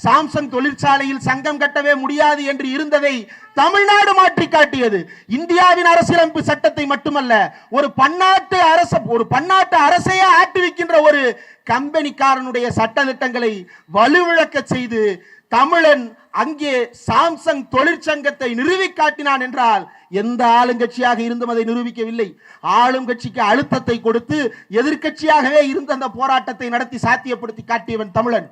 சாம்சங் தொழிற்சாலையில் சங்கம் கட்டவே முடியாது என்று இருந்ததை தமிழ்நாடு மாற்றி காட்டியது. இந்தியாவின் அரசியலமைப்பு சட்டத்தை மட்டுமல்ல, ஒரு பன்னாட்டு அரசையே ஆட்டுவிக்கின்ற ஒரு கம்பெனிக்காரனுடைய சட்ட திட்டங்களை வலுவிழக்க செய்து தமிழன் அங்கே சாம்சங் தொழிற்சங்கத்தை நிறுவி காட்டினான் என்றால் எந்த ஆளுங்கட்சியாக இருந்தும் அதை நிரூபிக்கவில்லை. ஆளும் கட்சிக்கு அழுத்தத்தை கொடுத்து எதிர்கட்சியாகவே இருந்த அந்த போராட்டத்தை நடத்தி சாத்தியப்படுத்தி காட்டியவன் தமிழன்.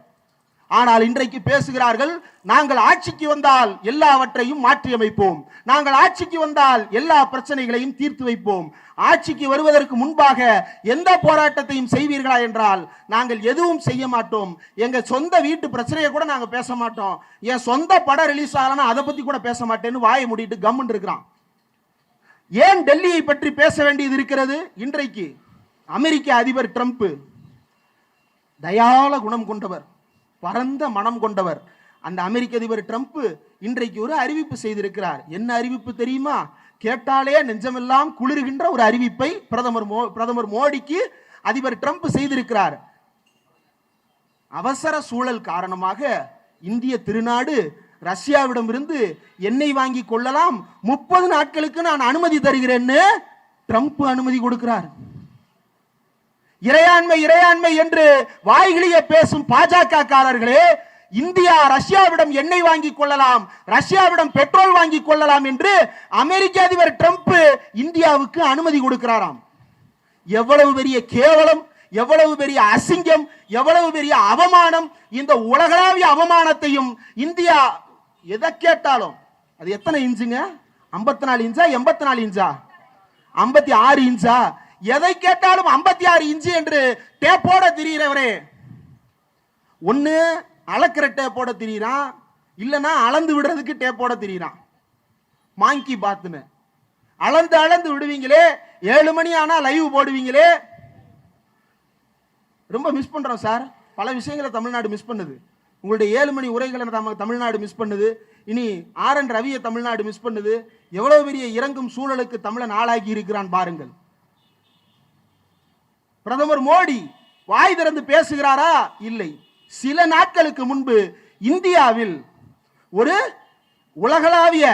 ஆனால் இன்றைக்கு பேசுகிறார்கள், நாங்கள் ஆட்சிக்கு வந்தால் எல்லாவற்றையும் மாற்றி அமைப்போம், நாங்கள் ஆட்சிக்கு வந்தால் எல்லா பிரச்சனைகளையும் தீர்த்து வைப்போம். ஆட்சிக்கு வருவதற்கு முன்பாக எந்த போராட்டத்தையும் செய்வீர்களா என்றால் நாங்கள் எதுவும் செய்ய மாட்டோம். எங்க சொந்த வீட்டு பிரச்சனையை கூட நாங்க பேச மாட்டோம், என் சொந்த படம் ரிலீஸ் ஆகலன்னா அதை பத்தி கூட பேச மாட்டேன்னு வாயை மூடிட்டு கம்முன்னு இருக்கிறான். ஏன் டெல்லியை பற்றி பேச வேண்டியது இருக்கிறது? இன்றைக்கு அமெரிக்க அதிபர் ட்ரம்ப் தயால குணம் கொண்டவர், பரந்த மனம் கொண்டவர். அந்த அமெரிக்க அதிபர் ட்ரம்ப் இன்றைக்கு ஒரு அறிவிப்பு செய்திருக்கிறார். என்ன அறிவிப்பு தெரியுமா? கேட்டாலே நெஞ்சமெல்லாம் குளிர்கின்ற ஒரு அறிவிப்பை பிரதமர் மோடிக்கு அதிபர் ட்ரம்ப் செய்திருக்கிறார். அவசர சூழல் காரணமாக இந்திய திருநாடு ரஷ்யாவிடம் இருந்து எண்ணெய் வாங்கி கொள்ளலாம், 30 நாட்களுக்கு நான் அனுமதி தருகிறேன்னு ட்ரம்ப் அனுமதி கொடுக்கிறார். இறையாண்மை என்று வாய்களிய பேசும் பாஜக காரர்களே, இந்தியா ரஷ்யாவிடம் எண்ணெய் வாங்கி கொள்ளலாம், ரஷ்யாவிடம் பெட்ரோல் வாங்கி கொள்ளலாம் என்று அமெரிக்க அதிபர் ட்ரம்ப் இந்தியாவுக்கு அனுமதி கொடுக்கிறாராம். எவ்வளவு பெரிய கேவலம், எவ்வளவு பெரிய அசிங்கம், எவ்வளவு பெரிய அவமானம். இந்த உலகளாவிய அவமானத்தையும் இந்தியா எதை கேட்டாலும், அது எத்தனை இன்ச்சுங்க? 54 இன்ச்சா 84 இன்ச்சா 56 இன்ச்சா? எதை கேட்டாலும் 56 இன்ச்சு என்று டேப்போட திரிகிறவரே, ஒன்னு அளக்கிற டேப்போட திரிகிறான், இல்லைன்னா அளந்து விடுறதுக்கு டேப்போட திரிகிறான். மாங்கி பாத்துன்னு அளந்து அளந்து விடுவீங்களே, 7 மணி ஆனா லைவ் போடுவீங்களே. ரொம்ப மிஸ் பண்றோம் சார். பல விஷயங்களை தமிழ்நாடு மிஸ் பண்ணுது. உங்களுடைய 7 மணி உரைகளை தமிழ்நாடு மிஸ் பண்ணுது. இனி ஆர்.என். ரவியை தமிழ்நாடு மிஸ் பண்ணுது. எவ்வளவு பெரிய இறங்கும் சூழலுக்கு தமிழன் ஆளாகி இருக்கிறான் பாருங்கள். பிரதமர் மோடி வாய் திறந்து பேசுகிறாரா? இல்லை. சில நாட்களுக்கு முன்பு இந்தியாவில் ஒரு உலகளாவிய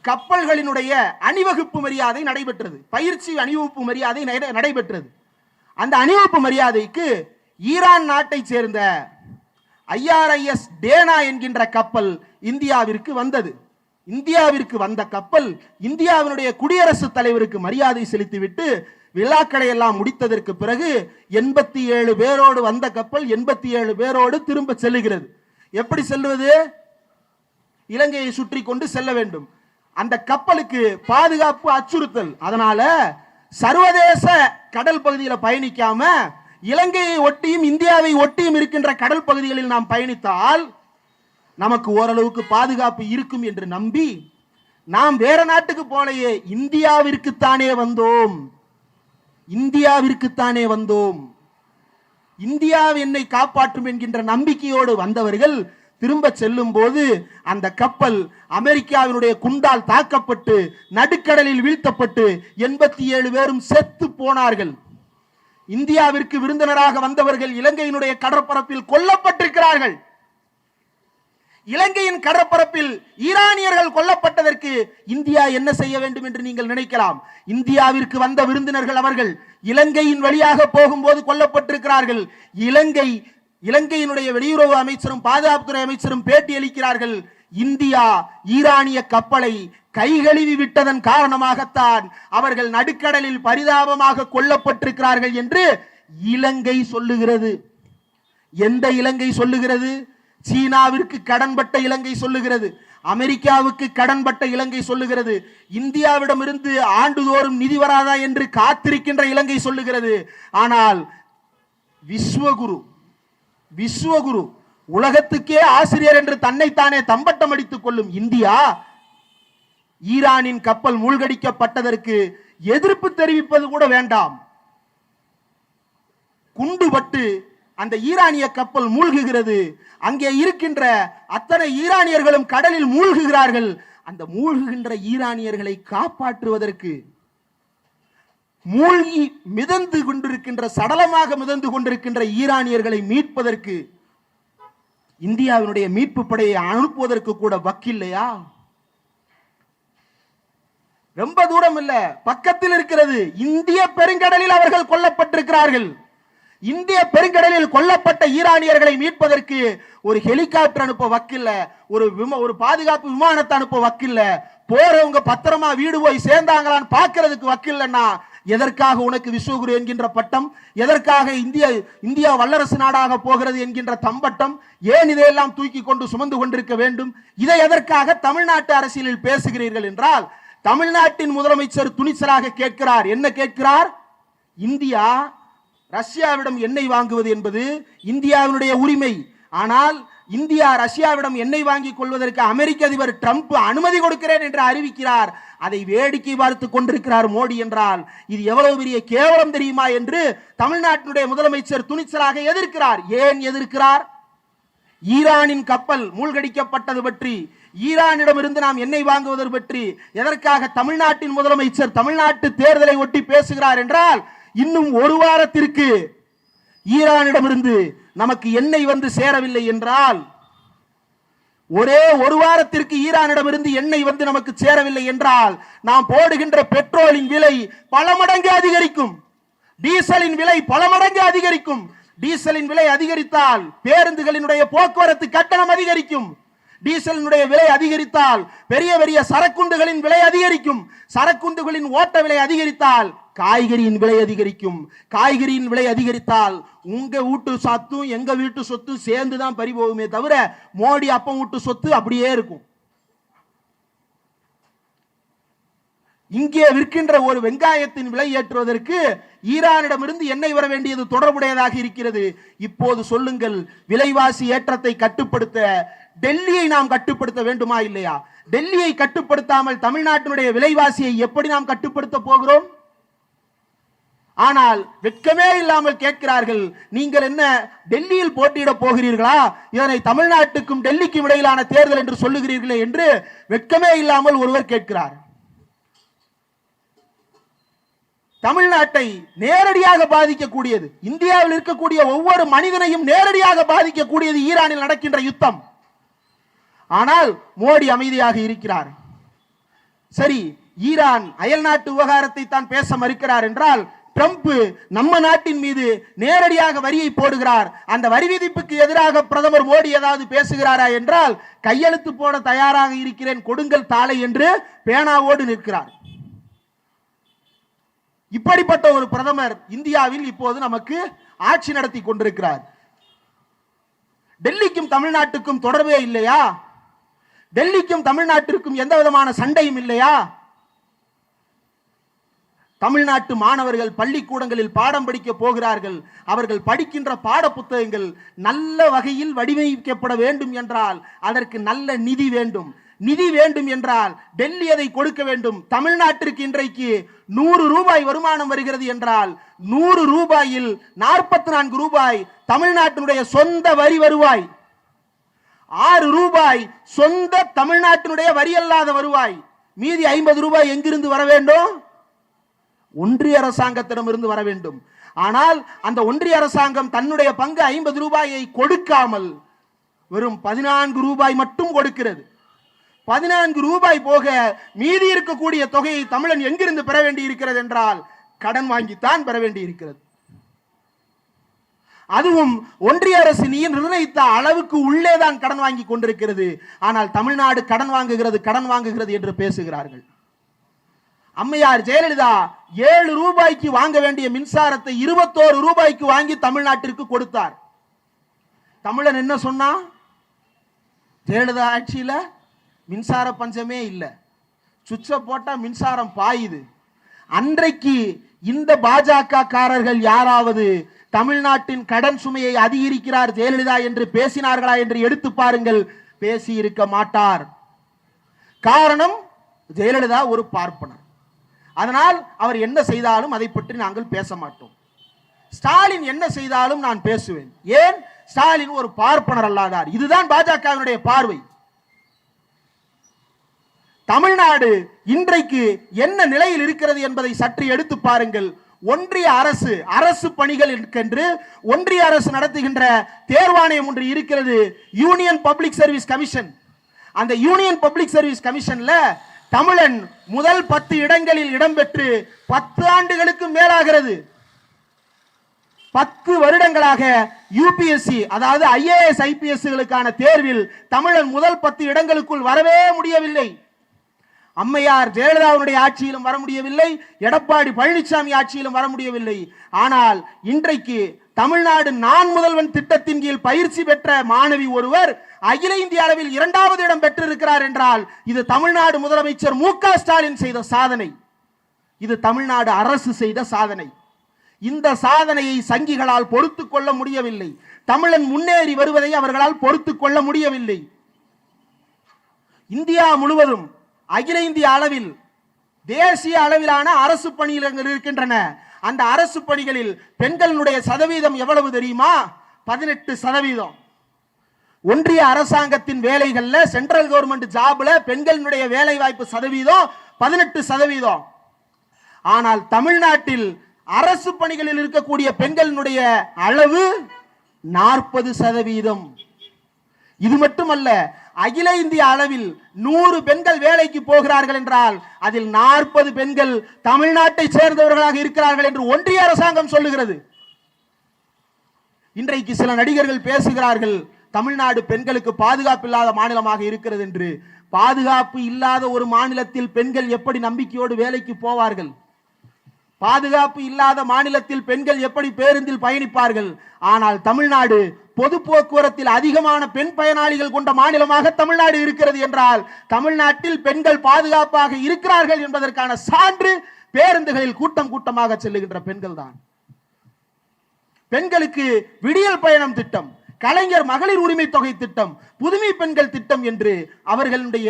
கப்பல்களினுடைய அணிவகுப்பு மரியாதை நடைபெற்றது. பயிற்சி அணிவகுப்பு மரியாதை நடைபெற்றது. அந்த அணிவகுப்பு மரியாதைக்கு ஈரான் நாட்டை சேர்ந்த IRIS டேனா என்கின்ற கப்பல் இந்தியாவிற்கு வந்தது. இந்தியாவிற்கு வந்த கப்பல் இந்தியாவினுடைய குடியரசுத் தலைவருக்கு மரியாதை செலுத்திவிட்டு விழாக்களை எல்லாம் முடித்ததற்கு பிறகு 87 பேரோடு வந்த கப்பல் 87 பேரோடு திரும்ப செல்லுகிறது. எப்படி செல்வது? இலங்கையை சுற்றி கொண்டு செல்ல வேண்டும். அந்த கப்பலுக்கு பாதுகாப்பு அச்சுறுத்தல். அதனால சர்வதேச கடல் பகுதியில் பயணிக்காம இலங்கையை ஒட்டியும் இந்தியாவை ஒட்டியும் இருக்கின்ற கடல் பகுதிகளில் நாம் பயணித்தால் நமக்கு ஓரளவுக்கு பாதுகாப்பு இருக்கும் என்று நம்பி நாம் வேற நாட்டுக்கு போலையே இந்தியாவிற்குத்தானே வந்தோம். இந்தியாவிற்குத்தானே வந்தோம். இந்தியா என்னை காப்பாற்றும் என்கின்ற நம்பிக்கையோடு வந்தவர்கள் திரும்ப செல்லும் போது அந்த கப்பல் அமெரிக்காவினுடைய குண்டால் தாக்கப்பட்டு நடுக்கடலில் வீழ்த்தப்பட்டு 87 பேரும் செத்து போனார்கள். இந்தியாவிற்கு விருந்தினராக வந்தவர்கள் இலங்கையினுடைய கடற்பரப்பில் கொல்லப்பட்டிருக்கிறார்கள். இலங்கையின் கடற்பரப்பில் ஈரானியர்கள் கொல்லப்பட்டதற்கு இந்தியா என்ன செய்ய வேண்டும் என்று நீங்கள் நினைக்கலாம். இந்தியாவிற்கு வந்த விருந்தினர்கள் அவர்கள் இலங்கையின் வழியாக போகும்போது கொல்லப்பட்டிருக்கிறார்கள். இலங்கையினுடைய வெளியுறவு அமைச்சரும் பாதுகாப்புத்துறை அமைச்சரும் பேட்டி அளிக்கிறார்கள். இந்தியா ஈரானிய கப்பலை கைகழுவி விட்டதன் காரணமாகத்தான் அவர்கள் நடுக்கடலில் பரிதாபமாக கொல்லப்பட்டிருக்கிறார்கள் என்று இலங்கை சொல்லுகிறது. எந்த இலங்கை சொல்லுகிறது? சீனாவிற்கு கடன்பட்ட இலங்கை சொல்லுகிறது. அமெரிக்காவுக்கு கடன்பட்ட இலங்கை சொல்லுகிறது. இந்தியாவிடமிருந்து ஆண்டுதோறும் நிதி வராதா என்று காத்திருக்கின்ற இலங்கை சொல்லுகிறது. ஆனால் விஸ்வகுரு உலகத்துக்கே ஆசிரியர் என்று தன்னைத்தானே தம்பட்டம் அடித்துக் கொள்ளும் இந்தியா ஈரானின் கப்பல் மூழ்கடிக்கப்பட்டதற்கு எதிர்ப்பு தெரிவிப்பது கூட வேண்டாம். குண்டுபட்டு அந்த ஈரானிய கப்பல் மூழ்குகிறது. அங்கே இருக்கின்ற அத்தனை ஈரானியர்களும் கடலில் மூழ்குகிறார்கள். அந்த மூழ்குகின்ற ஈரானியர்களை காப்பாற்றுவதற்கு மூழ்கி மிதந்து கொண்டிருக்கின்ற சடலமாக மிதந்து கொண்டிருக்கின்ற ஈரானியர்களை மீட்பதற்கு இந்தியாவினுடைய மீட்பு படையை அனுப்புவதற்கு கூட வக்கில்லையா? ரொம்ப தூரம் இல்ல, பக்கத்தில் இருக்கிறது. இந்திய பெருங்கடலில் அவர்கள் கொல்லப்பட்டிருக்கிறார்கள். இந்திய பெருங்கடலில் கொல்லப்பட்ட ஈரானியர்களை மீட்பதற்கு ஒரு ஹெலிகாப்டர் அனுப்ப வக்கில்ல, ஒரு பாதுகாப்பு விமானத்தை அனுப்ப வக்கில்ல, போறவங்க பத்திரமா வீடு போய் சேர்ந்தாங்களான்னு பார்க்கிறதுக்கு வக்கில்லன்னா எதற்காக உனக்கு விஸ்வகுரு என்கின்ற பட்டம்? எதற்காக இந்தியா வல்லரசு நாடாக போகிறது என்கின்ற தம்பட்டம்? ஏன் இதையெல்லாம் தூக்கி கொண்டு சுமந்து கொண்டிருக்க வேண்டும்? இதை எதற்காக தமிழ்நாட்டு அரசியலில் பேசுகிறீர்கள் என்றால், தமிழ்நாட்டின் முதலமைச்சர் துணிச்சலாக கேட்கிறார். என்ன கேட்கிறார்? இந்தியா ரஷ்யாவிடம் எண்ணெய் வாங்குவது என்பது இந்தியாவினுடைய உரிமை. ஆனால் இந்தியா ரஷ்யாவிடம் எண்ணெய் வாங்கிக் கொள்வதற்கு அமெரிக்க அதிபர் ட்ரம்ப் அனுமதி கொடுக்கிறேன் என்று அறிவிக்கிறார். அதை வேடிக்கை பார்த்து கொண்டிருக்கிறார் மோடி என்றால் இது எவ்வளவு பெரிய கேவலம் தெரியுமா என்று தமிழ்நாட்டினுடைய முதலமைச்சர் துணிச்சலாக எதிர்க்கிறார். ஏன் எதிர்க்கிறார்? ஈரானின் கப்பல் மூழ்கடிக்கப்பட்டது பற்றி, ஈரானிடமிருந்து நாம் எண்ணெய் வாங்குவது பற்றி எதற்காக தமிழ்நாட்டின் முதலமைச்சர் தமிழ்நாட்டு தேர்தலை ஒட்டி பேசுகிறார் என்றால், இன்னும் ஒரு வாரத்திற்கு ஈரானிடமிருந்து நமக்கு எண்ணெய் வந்து சேரவில்லை என்றால், ஒரே ஒரு வாரத்திற்கு ஈரானிடமிருந்து எண்ணெய் வந்து நமக்கு சேரவில்லை என்றால் நாம் போடுகின்ற பெட்ரோலின் விலை பல மடங்கு அதிகரிக்கும். டீசலின் விலை பல மடங்கு அதிகரிக்கும். டீசலின் விலை அதிகரித்தால் பேருந்துகளினுடைய போக்குவரத்து கட்டணம் அதிகரிக்கும். டீசலினுடைய விலை அதிகரித்தால் பெரிய பெரிய சரக்குந்துகளின் விலை அதிகரிக்கும். சரக்குந்துகளின் ஓட்ட விலை அதிகரித்தால் காய்கறியின் விலை அதிகரிக்கும். காய்கறியின் விலை அதிகரித்தால் உங்க வீட்டு சொத்தும் எங்க வீட்டு சொத்தும் சேர்ந்துதான் பறி போகுமே தவிர மோடி அப்பன் வீட்டு சொத்து அப்படியே இருக்கும். இங்கே விற்கின்ற ஒரு வெங்காயத்தின் விலை ஏற்றுவதற்கு ஈரானிடமிருந்து எண்ணெய் வர வேண்டியது தொடர்புடையதாக இருக்கிறது. இப்போது சொல்லுங்கள், விலைவாசி ஏற்றத்தை கட்டுப்படுத்த டெல்லியை நாம் கட்டுப்படுத்த வேண்டுமா இல்லையா? டெல்லியை கட்டுப்படுத்தாமல் தமிழ்நாட்டினுடைய விலைவாசியை எப்படி நாம் கட்டுப்படுத்த போகிறோம்? ஆனால் வெட்கமே இல்லாமல் கேட்கிறார்கள், நீங்கள் என்ன டெல்லியில் போட்டியிட போகிறீர்களா? இதனை தமிழ்நாட்டுக்கும் டெல்லிக்கும் இடையிலான தேர்தல் என்று சொல்லுகிறீர்களே என்று வெட்கமே இல்லாமல் ஒருவர் கேட்கிறார். தமிழ்நாட்டை நேரடியாக பாதிக்கக்கூடியது, இந்தியாவில் இருக்கக்கூடிய ஒவ்வொரு மனிதனையும் நேரடியாக பாதிக்கக்கூடியது ஈரானில் நடக்கின்ற யுத்தம். ஆனால் மோடி அமைதியாக இருக்கிறார். சரி, ஈரான் அயல் நாட்டு விவகாரத்தை தான் பேச மறுக்கிறார் என்றால், ட்ரம்ப் நம்ம நாட்டின் மீது நேரடியாக வரியை போடுகிறார். அந்த வரி விதிப்புக்கு எதிராக பிரதமர் மோடி ஏதாவது பேசுகிறாரா என்றால், கையெழுத்து போட தயாராக இருக்கிறேன், கொடுங்கள் தாளை என்று பேனாவோடு நிற்கிறார். இப்படிப்பட்ட ஒரு பிரதமர் இந்தியாவில் இப்போது நமக்கு ஆட்சி நடத்தி கொண்டிருக்கிறார். டெல்லிக்கும் தமிழ்நாட்டுக்கும் தொடர்பே இல்லையா? டெல்லிக்கும் தமிழ்நாட்டிற்கும் எந்த விதமான சண்டையும் இல்லையா? தமிழ்நாட்டு மாணவர்கள் பள்ளிக்கூடங்களில் பாடம் படிக்க போகிறார்கள். அவர்கள் படிக்கின்ற பாட புத்தகங்கள் நல்ல வகையில் வடிவமைக்கப்பட வேண்டும் என்றால் அதற்கு நல்ல நிதி வேண்டும். நிதி வேண்டும் என்றால் டெல்லி அதை கொடுக்க வேண்டும். தமிழ்நாட்டிற்கு இன்றைக்கு 100 ரூபாய் வருமானம் வருகிறது என்றால் 100 ரூபாயில் 44 ரூபாய் தமிழ்நாட்டினுடைய சொந்த வரி வருவாய், 6 ரூபாய் சொந்த தமிழ்நாட்டினுடைய வரி அல்லாத வருவாய். மீதி 50 ரூபாய் எங்கிருந்து வர வேண்டும்? ஒன்றிய அரசாங்கத்திடமிருந்து வர வேண்டும். ஆனால் அந்த ஒன்றிய அரசாங்கம் தன்னுடைய பங்கு 50 ரூபாயை கொடுக்காமல் வெறும் 14 ரூபாய் மட்டும் கொடுக்கிறது. 14 ரூபாய் போக மீதி இருக்கக்கூடிய தொகையை தமிழன் எங்கிருந்து பெற வேண்டி இருக்கிறது என்றால் கடன் வாங்கித்தான் பெற வேண்டி இருக்கிறது. அதுவும் ஒன்றிய அரசு நிர்ணயித்த அளவுக்கு உள்ளேதான் கடன் வாங்கி கொண்டிருக்கிறது. ஆனால் தமிழ்நாடு கடன் வாங்குகிறது என்று பேசுகிறார்கள். அம்மையார் ஜெயலலிதா 7 ரூபாய்க்கு வாங்க வேண்டிய மின்சாரத்தை 21 ரூபாய்க்கு வாங்கி தமிழ்நாட்டிற்கு கொடுத்தார். தமிழன் என்ன சொன்னா? ஜெயலலிதா ஆட்சியில மின்சார பஞ்சமே இல்லை, சுவிட்ச போட்டா மின்சாரம் பாயுது. அன்றைக்கு இந்த பாஜக காரர்கள் யாராவது தமிழ்நாட்டின் கடன் சுமையை அதிகரிக்கிறார் ஜெயலலிதா என்று பேசினார்களா என்று எடுத்து பாருங்கள். பேசி இருக்க மாட்டார். காரணம், ஜெயலலிதா ஒரு பார்ப்பனர். அதனால் அவர் என்ன செய்தாலும் அதை பற்றி நாங்கள் பேச மாட்டோம். ஸ்டாலின் என்ன செய்தாலும் நான் பேசுவேன். ஏன்? ஸ்டாலின் ஒரு பார்ப்பனர் அல்லாதார். இதுதான் பாஜகவினுடைய பார்வை. தமிழ்நாடு இன்றைக்கு என்ன நிலையில் இருக்கிறது என்பதை சற்று எடுத்து பாருங்கள். ஒன்றிய அரசு பணிகள் என்று ஒன்றிய அரசு நடத்துகின்ற தேர்வாணையம் ஒன்று இருக்கிறது, யூனியன் பப்ளிக் சர்வீஸ் கமிஷன். அந்த யூனியன் பப்ளிக் சர்வீஸ் கமிஷன்ல தமிழன் முதல் 10 இடங்களில் இடம்பெற்று 10 ஆண்டுகளுக்கு மேலாகிறது. 10 வருடங்களாக யூபிஎஸ்சி அதாவது ஐஏஎஸ் ஐபிஎஸ்களுக்கான தேர்வில் தமிழன் முதல் 10 இடங்களுக்குள் வரவே முடியவில்லை. அம்மையார் ஜெயலலிதாவுடைய ஆட்சியிலும் வர முடியவில்லை, எடப்பாடி பழனிசாமி ஆட்சியிலும் வர முடியவில்லை. ஆனால் இன்றைக்கு தமிழ்நாடு நான் முதல்வன் திட்டத்தின் கீழ் பயிற்சி பெற்ற மாணவி ஒருவர் அகில இந்திய அளவில் 2வது இடம் பெற்றிருக்கிறார் என்றால் இது தமிழ்நாடு முதலமைச்சர் மு.க. ஸ்டாலின் செய்த சாதனை. இது தமிழ்நாடு அரசு செய்த சாதனை. இந்த சாதனையை சங்கிகளால் பொறுத்துக் கொள்ள முடியவில்லை. தமிழன் முன்னேறி வருவதை அவர்களால் பொறுத்துக் கொள்ள முடியவில்லை. இந்தியா முழுவதும் அகில இந்திய அளவில் தேசிய அளவிலான அரசு பணியிடங்கள் இருக்கின்றன. அந்த அரசு பணிகளில் பெண்களுடைய சதவீதம் எவ்வளவு தெரியுமா? 18%. ஒன்றிய அரசாங்கத்தின் வேலைகள்ல சென்ட்ரல் கவர்மெண்ட் ஜாப்ல பெண்களுடைய வேலை வாய்ப்பு சதவீதம் 18%. ஆனால் தமிழ்நாட்டில் அரசு பணிகளில் இருக்கக்கூடிய பெண்களுடைய அளவு 40%. இது மட்டுமல்ல, அகில இந்திய அளவில் 100 பெண்கள் வேலைக்கு போகிறார்கள் என்றால் அதில் 40 பெண்கள் தமிழ்நாட்டை சேர்ந்தவர்களாக இருக்கிறார்கள் என்று ஒன்றிய அரசாங்கம் சொல்லுகிறது. இன்றைக்கு சில நடிகர்கள் பேசுகிறார்கள், தமிழ்நாடு பெண்களுக்கு பாதுகாப்பு இல்லாத மாநிலமாக இருக்கிறது என்று. பாதுகாப்பு இல்லாத ஒரு மாநிலத்தில் பெண்கள் எப்படி நம்பிக்கையோடு வேலைக்கு போவார்கள்? பாதுகாப்பு இல்லாத மாநிலத்தில் பெண்கள் எப்படி பேருந்தில் பயணிப்பார்கள்? ஆனால் தமிழ்நாடு பொது போக்குவரத்தில் அதிகமான பெண் பயனாளிகள் கொண்ட மாநிலமாக தமிழ்நாடு இருக்கிறது என்றால் தமிழ்நாட்டில் பெண்கள் பாதுகாப்பாக இருக்கிறார்கள் என்பதற்கான சான்று பேருந்துகளில் கூட்டம் கூட்டமாக செல்லுகின்ற பெண்கள் தான். பெண்களுக்கு விடியல் பயணம் திட்டம், கலைஞர் மகளிர் உரிமை தொகை திட்டம், புதுமை பெண்கள் திட்டம் என்று அவர்களுடைய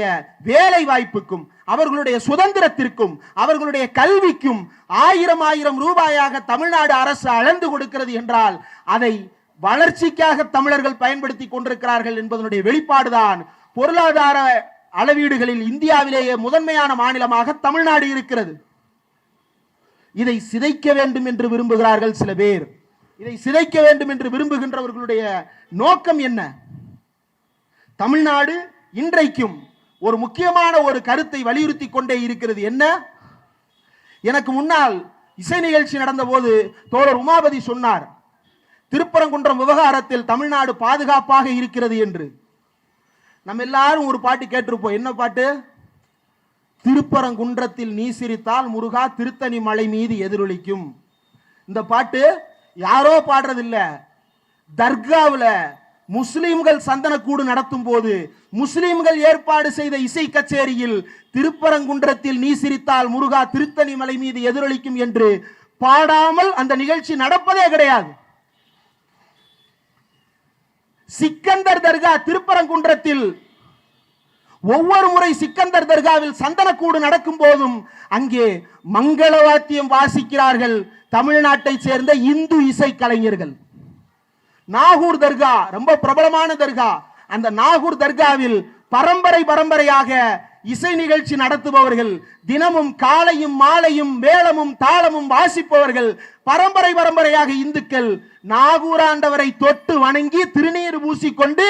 வேலை வாய்ப்புக்கும் அவர்களுடைய சுதந்திரத்திற்கும் அவர்களுடைய கல்விக்கும் ஆயிரம் ரூபாயாக தமிழ்நாடு அரசு அளந்து கொடுக்கிறது என்றால் அதை வளர்ச்சிக்காக தமிழர்கள் பயன்படுத்தி கொண்டிருக்கிறார்கள் என்பதனுடைய வெளிப்பாடுதான். பொருளாதார அளவீடுகளில் இந்தியாவிலேயே முதன்மையான மாநிலமாக தமிழ்நாடு இருக்கிறது. இதை சிதைக்க வேண்டும் என்று விரும்புகிறார்கள் சில பேர். இதை சிதைக்க வேண்டும் என்று விரும்புகின்றவர்களுடைய நோக்கம் என்ன? தமிழ்நாடு இன்றைக்கும் ஒரு முக்கியமான ஒரு கருத்தை வலியுறுத்தி கொண்டே இருக்கிறது. என்ன? எனக்கு முன்னால் இசை நிகழ்ச்சி நடந்த போது தோழர் உமாபதி சொன்னார், திருப்பரங்குன்றம் விவகாரத்தில் தமிழ்நாடு பாதுகாப்பாக இருக்கிறது என்று. நம்ம எல்லாரும் ஒரு பாட்டு கேட்டிருப்போம். என்ன பாட்டு? திருப்பரங்குன்றத்தில் நீ சிரித்தால் முருகா திருத்தணி மலை மீது எதிரொலிக்கும். இந்த பாட்டு யாரோ பாடுறதில்ல. தர்காவில் முஸ்லிம்கள் சந்தனக்கூடு நடத்தும் போது முஸ்லிம்கள் ஏற்பாடு செய்த இசை கச்சேரியில் திருப்பரங்குன்றத்தில் நீ சிரித்தால் முருகா திருத்தணி மலை மீது எதிரொலிக்கும் என்று பாடாமல் அந்த நிகழ்ச்சி நடப்பதே கிடையாது. சிக்கந்தர் தர்கா திருப்பரங்குன்றத்தில் ஒவ்வொரு முறை சிக்கந்தர் தர்காவில் சந்தனக்கூடு நடக்கும் போதும் அங்கே மங்களவாத்தியம் வாசிக்கிறார்கள் தமிழ்நாட்டை சேர்ந்த இந்து இசை கலைஞர்கள். நாகூர் தர்கா ரொம்ப பிரபலமான தர்கா. அந்த நாகூர் தர்காவில் பரம்பரையாக இசை நிகழ்ச்சி நடத்துபவர்கள், தினமும் காலையும் மாலையும் மேளமும் தாளமும் வாசிப்பவர்கள், பரம்பரையாக இந்துக்கள் நாகூராண்டவரை தொட்டு வணங்கி திருநீர் பூசிக்கொண்டு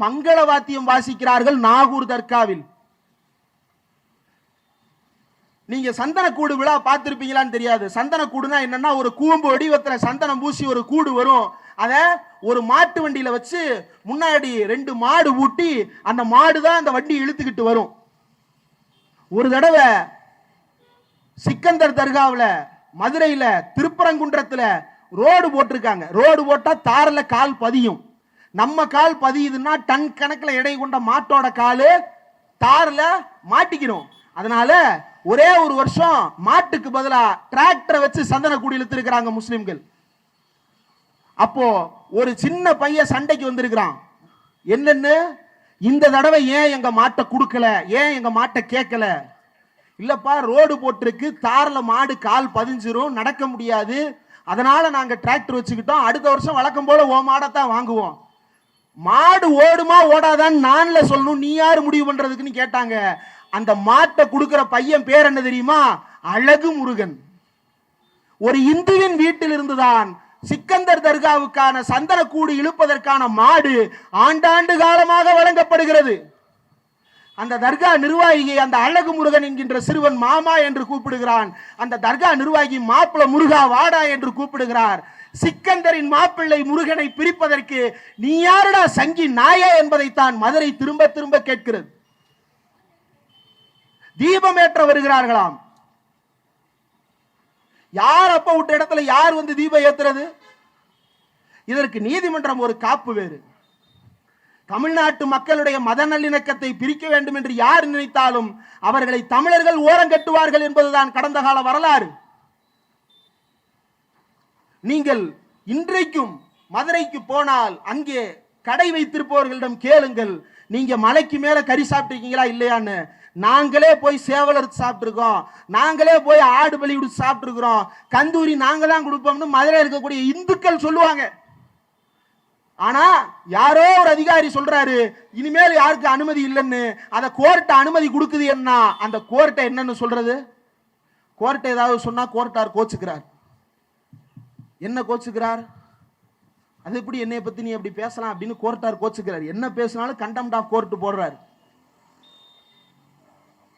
மங்கள வாத்தியம் வாசிக்கிறார்கள் நாகூர் தர்காவில். நீங்க சந்தனக்கூடு விழா பார்த்திருப்பீங்களான்னு தெரியாது. சந்தனக்கூடுனா என்னன்னா, ஒரு கூம்பு வடிவத்தில் சந்தனம் பூசி ஒரு கூடு வரும். அத ஒரு மாட்டு வண்டியில வச்சு முன்னாடி 2 மாடு ஊட்டி அந்த மாடு தான் அந்த வண்டி இழுத்துக்கிட்டு வரும். ஒரு தடவை சிக்கந்தர் தர்காவில் மதுரையில திருப்பரங்குன்றத்துல ரோடு போட்டிருக்காங்க. ரோடு போட்டா தாரில கால் பதியும். நம்ம கால் பதியுதுன்னா டன் கணக்கில் எடை கொண்ட மாட்டோட காலு தாரில மாட்டிக்கிறோம். அதனால ஒரே ஒரு வருஷம் மாட்டுக்கு பதிலா டிராக்டரை வச்சு சந்தனக்கூடு இழுத்திருக்கிறாங்க முஸ்லிம்கள். அப்போ ஒரு சின்ன பையன் சண்டைக்கு வந்திருக்கிறான். என்னன்னு, இந்த தடவை ஏன் எங்க மாட்டை கொடுக்கல, ஏன் எங்க மாட்டை கேட்கல? இல்லப்பா, ரோடு போட்டிருக்கு, தாரில மாடு கால் பதிஞ்சிரும், நடக்க முடியாது, அதனால நாங்க டிராக்டர் வச்சுக்கிட்டோம், அடுத்த வருஷம் வழக்கம் போல ஓ மாடத்தான் வாங்குவோம். மாடு ஓடுமா ஓடாதான்னு நான்ல சொல்லணும், நீ யாரு முடிவு பண்றதுக்குன்னு கேட்டாங்க. அந்த மாட்டை கொடுக்கிற பையன் பேர் என்ன தெரியுமா? அழகு முருகன். ஒரு இந்துவின் வீட்டில் இருந்துதான் சிக்கந்தர் தர்காவுக்கான சந்தனக்கூடு இழுப்பதற்கான மாடு ஆண்டாண்டு காலமாக வழங்கப்படுகிறது. அந்த தர்கா நிர்வாகியை அந்த அழகு முருகன் என்கின்ற சிறுவன் மாமா என்று கூப்பிடுகிறான். அந்த தர்கா நிர்வாகி மாப்பிள்ள முருகா வாடா என்று கூப்பிடுகிறார். சிக்கந்தரின் மாப்பிள்ளை முருகனை பிரிப்பதற்கு நீ யாருடா சங்கி நாயா என்பதைத்தான் மதுரை திரும்ப திரும்ப கேட்கிறது. தீபம் ஏற்ற வருகிறார்களாம். யார் அப்ப விட்ட இடத்துல யார் வந்து தீபம் ஏத்துறது? இதற்கு நீதிமன்றம் ஒரு காப்பு வேறு. தமிழ்நாட்டு மக்களுடைய மத நல்லிணக்கத்தை பிரிக்க வேண்டும் என்று யார் நினைத்தாலும் அவர்களை தமிழர்கள் ஓரங்கட்டுவார்கள் என்பதுதான் கடந்த கால வரலாறு. நீங்கள் இன்றைக்கும் மதுரைக்கு போனால் அங்கே கடை வைத்திருப்பவர்களிடம் கேளுங்கள், நீங்க மலைக்கு மேல கறி சாப்பிட்டிருக்கீங்களா இல்லையான்னு. நாங்களே போய் சேவலர் சாப்பிட்டு இருக்கோம், நாங்களே போய் ஆடு பலி விட்டு சாப்பிட்டு இருக்கிறோம், கந்தூரி நாங்க தான் கொடுப்போம்னு மதுரை இருக்கக்கூடிய இந்துக்கள் சொல்லுவாங்க. ஆனா யாரோ ஒரு அதிகாரி சொல்றாரு இனிமேல் யாருக்கு அனுமதி இல்லைன்னு. அந்த கோர்ட் அனுமதி கொடுக்குது. என்ன அந்த கோர்ட்டை என்னன்னு சொல்றது? கோர்ட்டை ஏதாவது சொன்னா கோர்ட்டார் கோச்சுக்கிறார். என்ன கோச்சுக்கிறார்? அது எப்படி என்னைய பத்தி நீ அப்படி பேசலாம் அப்படின்னு கோர்ட்டார் கோச்சுக்கிறார். என்ன பேசினாலும் கண்டெம்ட் ஆஃப் கோர்ட் போடுறாரு.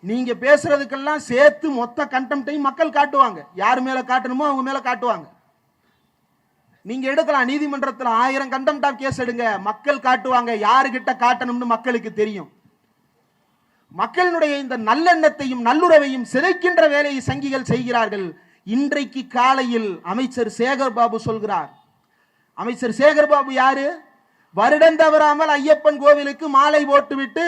நீங்க பேசுறதுக்கெல்லாம் சேர்த்து மொத்த கண்டெம்ட்டையும் மக்கள் காட்டுவாங்க. யார் மேல காட்டணுமோ அவங்க மேல காட்டுவாங்க. நீங்க எடுக்கலாம், நீதிமன்றத்தில் 1000 கண்டெம்ட் ஆஃப் கேஸ் எடுங்க, மக்கள் காட்டுவாங்க. யாருகிட்ட காட்டணும்னு மக்களுக்கு தெரியும். மக்களினுடைய இந்த நல்லெண்ணத்தையும் நல்லுறவையும் சிதைக்கின்ற வேலையை சங்கிகள் செய்கிறார்கள். இன்றைக்கு காலையில் அமைச்சர் சேகர்பாபு சொல்கிறார். அமைச்சர் சேகர்பாபு யாரு? வருடம் தவறாமல் ஐயப்பன் கோவிலுக்கு மாலை போட்டுவிட்டு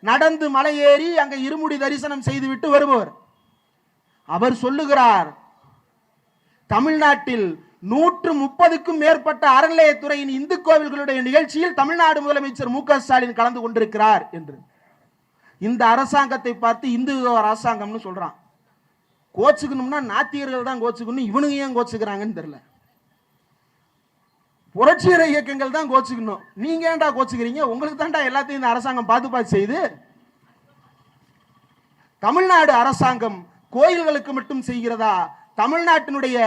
நடந்து மலை ஏறி அங்க இருமுடி தரிசனம் செய்துவிட்டு வருபவர். அவர் சொல்லுகிறார், தமிழ்நாட்டில் 130க்கும் மேற்பட்ட அறநிலையத்துறையின் இந்து கோவில்களுடைய நிகழ்ச்சியில் தமிழ்நாடு முதலமைச்சர் மு க ஸ்டாலின் கலந்து கொண்டிருக்கிறார் என்று. இந்த அரசாங்கத்தை பார்த்து இந்து அரசாங்கம்னு சொல்றான். கோச்சுக்கணும்னா நாத்தியர்கள் தான் கோச்சுக்கணும், இவனுங்க ஏன் கோச்சுக்கிறாங்கன்னு தெரியல. புரட்சிகர இயக்கங்கள் தான் கோச்சுக்கணும், நீங்க ஏன்டா கோச்சுக்கிறீங்க? உங்களுக்கு தான்டா எல்லாத்தையும் இந்த அரசாங்கம் பார்த்து செய்து. தமிழ்நாடு அரசாங்கம் கோயில்களுக்கு மட்டும் செய்கிறதா? தமிழ்நாட்டினுடைய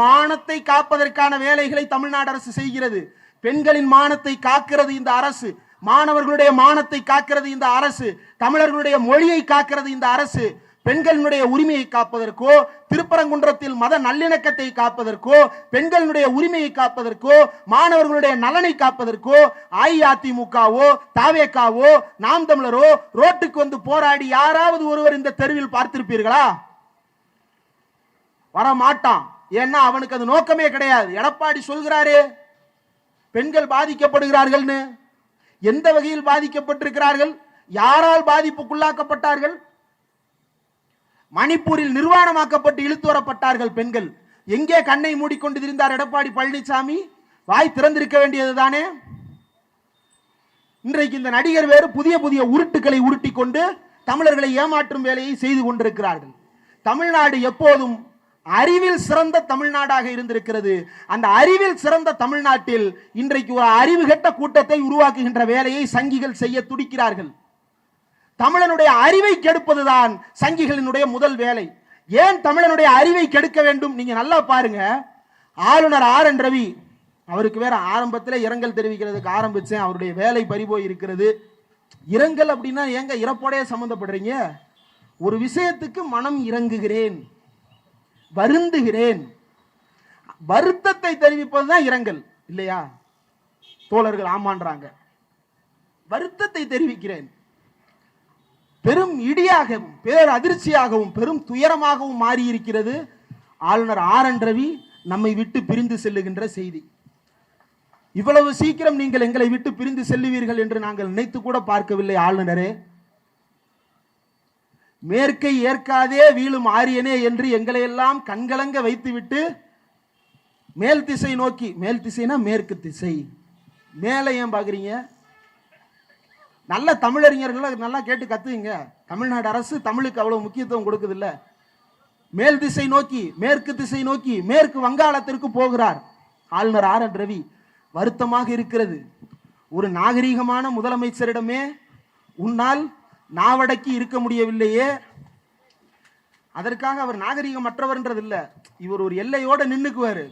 மானத்தை காப்பதற்கான வேலைகளை தமிழ்நாடு அரசு செய்கிறது. பெண்களின் மானத்தை காக்கிறது இந்த அரசு, மாணவர்களுடைய மானத்தை காக்கிறது இந்த அரசு, தமிழர்களுடைய மொழியை காக்கிறது இந்த அரசு. பெண்களுடைய உரிமையை காப்பதற்கோ, திருப்பரங்குன்றத்தில் மத நல்லிணக்கத்தை காப்பதற்கோ, பெண்களுடைய உரிமையை காப்பதற்கோ, மாணவர்களுடைய நலனை காப்பதற்கோ அஇஅதிமுகவோ தாவேகாவோ நாம் தமிழரோ ரோட்டுக்கு வந்து போராடி யாராவது ஒருவர் இந்த தெருவில் பார்த்திருப்பீர்களா? வரமாட்டான். ஏன்னா அவனுக்கு அது நோக்கமே கிடையாது. எடப்பாடி சொல்கிறாரே பெண்கள் பாதிக்கப்படுகிறார்கள்னு. எந்த வகையில் பாதிக்கப்பட்டிருக்கிறார்கள்? யாரால் பாதிப்புக்குள்ளாக்கப்பட்டார்கள்? மணிப்பூரில் நிர்வாணமாக்கப்பட்டு இழுத்து வரப்பட்டார்கள் பெண்கள். எங்கே கண்ணை மூடிக்கொண்டு இருந்தார் எடப்பாடி பழனிசாமி? வாய் திறந்திருக்க வேண்டியது தானே. இன்றைக்கு இந்த நடிகர் வேறு புதிய புதிய உருட்டுகளை உருட்டி கொண்டு தமிழர்களை ஏமாற்றும் வேலையை செய்து கொண்டிருக்கிறார்கள். தமிழ்நாடு எப்போதும் அறிவில் சிறந்த தமிழ்நாடாக இருந்திருக்கிறது. அந்த அறிவில் சிறந்த தமிழ்நாட்டில் இன்றைக்கு ஒரு அறிவு கெட்ட கூட்டத்தை உருவாக்குகின்ற வேலையை சங்கிகள் செய்ய துடிக்கிறார்கள். தமிழனுடைய அறிவை கெடுப்பதுதான் சங்கிகளினுடைய முதல் வேலை. ஏன் தமிழனுடைய அறிவை கெடுக்க வேண்டும்? நீங்க நல்லா பாருங்க. ஆளுநர் RN ரவி அவருக்கு வேற ஆரம்பத்தில் இரங்கல் தெரிவிக்கிறதுக்கு ஆரம்பிச்சேன், அவருடைய வேலை பறிபோய் இருக்கிறது. இரங்கல் அப்படின்னா ஏங்க இறப்போடைய சம்பந்தப்படுறீங்க? ஒரு விஷயத்துக்கு மனம் இறங்குகிறேன், வருந்துகிறேன், வருத்தத்தை தெரிவிப்பதுதான் இரங்கல் இல்லையா? தோழர்கள் ஆமான்றாங்க. வருத்தத்தை தெரிவிக்கிறேன். பெரும் இடியாகவும் பேர் அதிர்ச்சியாகவும் பெரும் துயரமாகவும் மாறி இருக்கிறது ஆளுநர் RN ரவி நம்மை விட்டு பிரிந்து செல்லுகின்ற செய்தி. இவ்வளவு சீக்கிரம் நீங்கள் எங்களை விட்டு பிரிந்து செல்லுவீர்கள் என்று நாங்கள் நினைத்து கூட பார்க்கவில்லை ஆளுநரே. மேற்கை ஏற்காதே வீழும் ஆரியனே என்று எங்களை எல்லாம் கண்கலங்க வைத்துவிட்டு மேல் திசை நோக்கி, மேல் திசைனா மேற்கு திசை, மேலே ஏன் பாக்குறீங்க? நல்ல தமிழறிஞர்களை நல்லா கேட்டு கத்துங்க. தமிழ்நாடு அரசு தமிழுக்கு அவ்வளவு முக்கியத்துவம் கொடுக்குது இல்ல. மேல் திசை நோக்கி, மேற்கு திசை நோக்கி, மேற்கு வங்காளத்திற்கு போகிறார் ஆளுநர் RN ரவி. வருத்தமாக இருக்கிறது. ஒரு நாகரீகமான முதலமைச்சரிடமே உன்னால் நாவடக்கி இருக்க முடியவில்லையே. அதற்காக அவர் நாகரீகமற்றவர்ன்றது இல்ல, இவர் ஒரு எல்லையோட நின்னுக்குவாரு.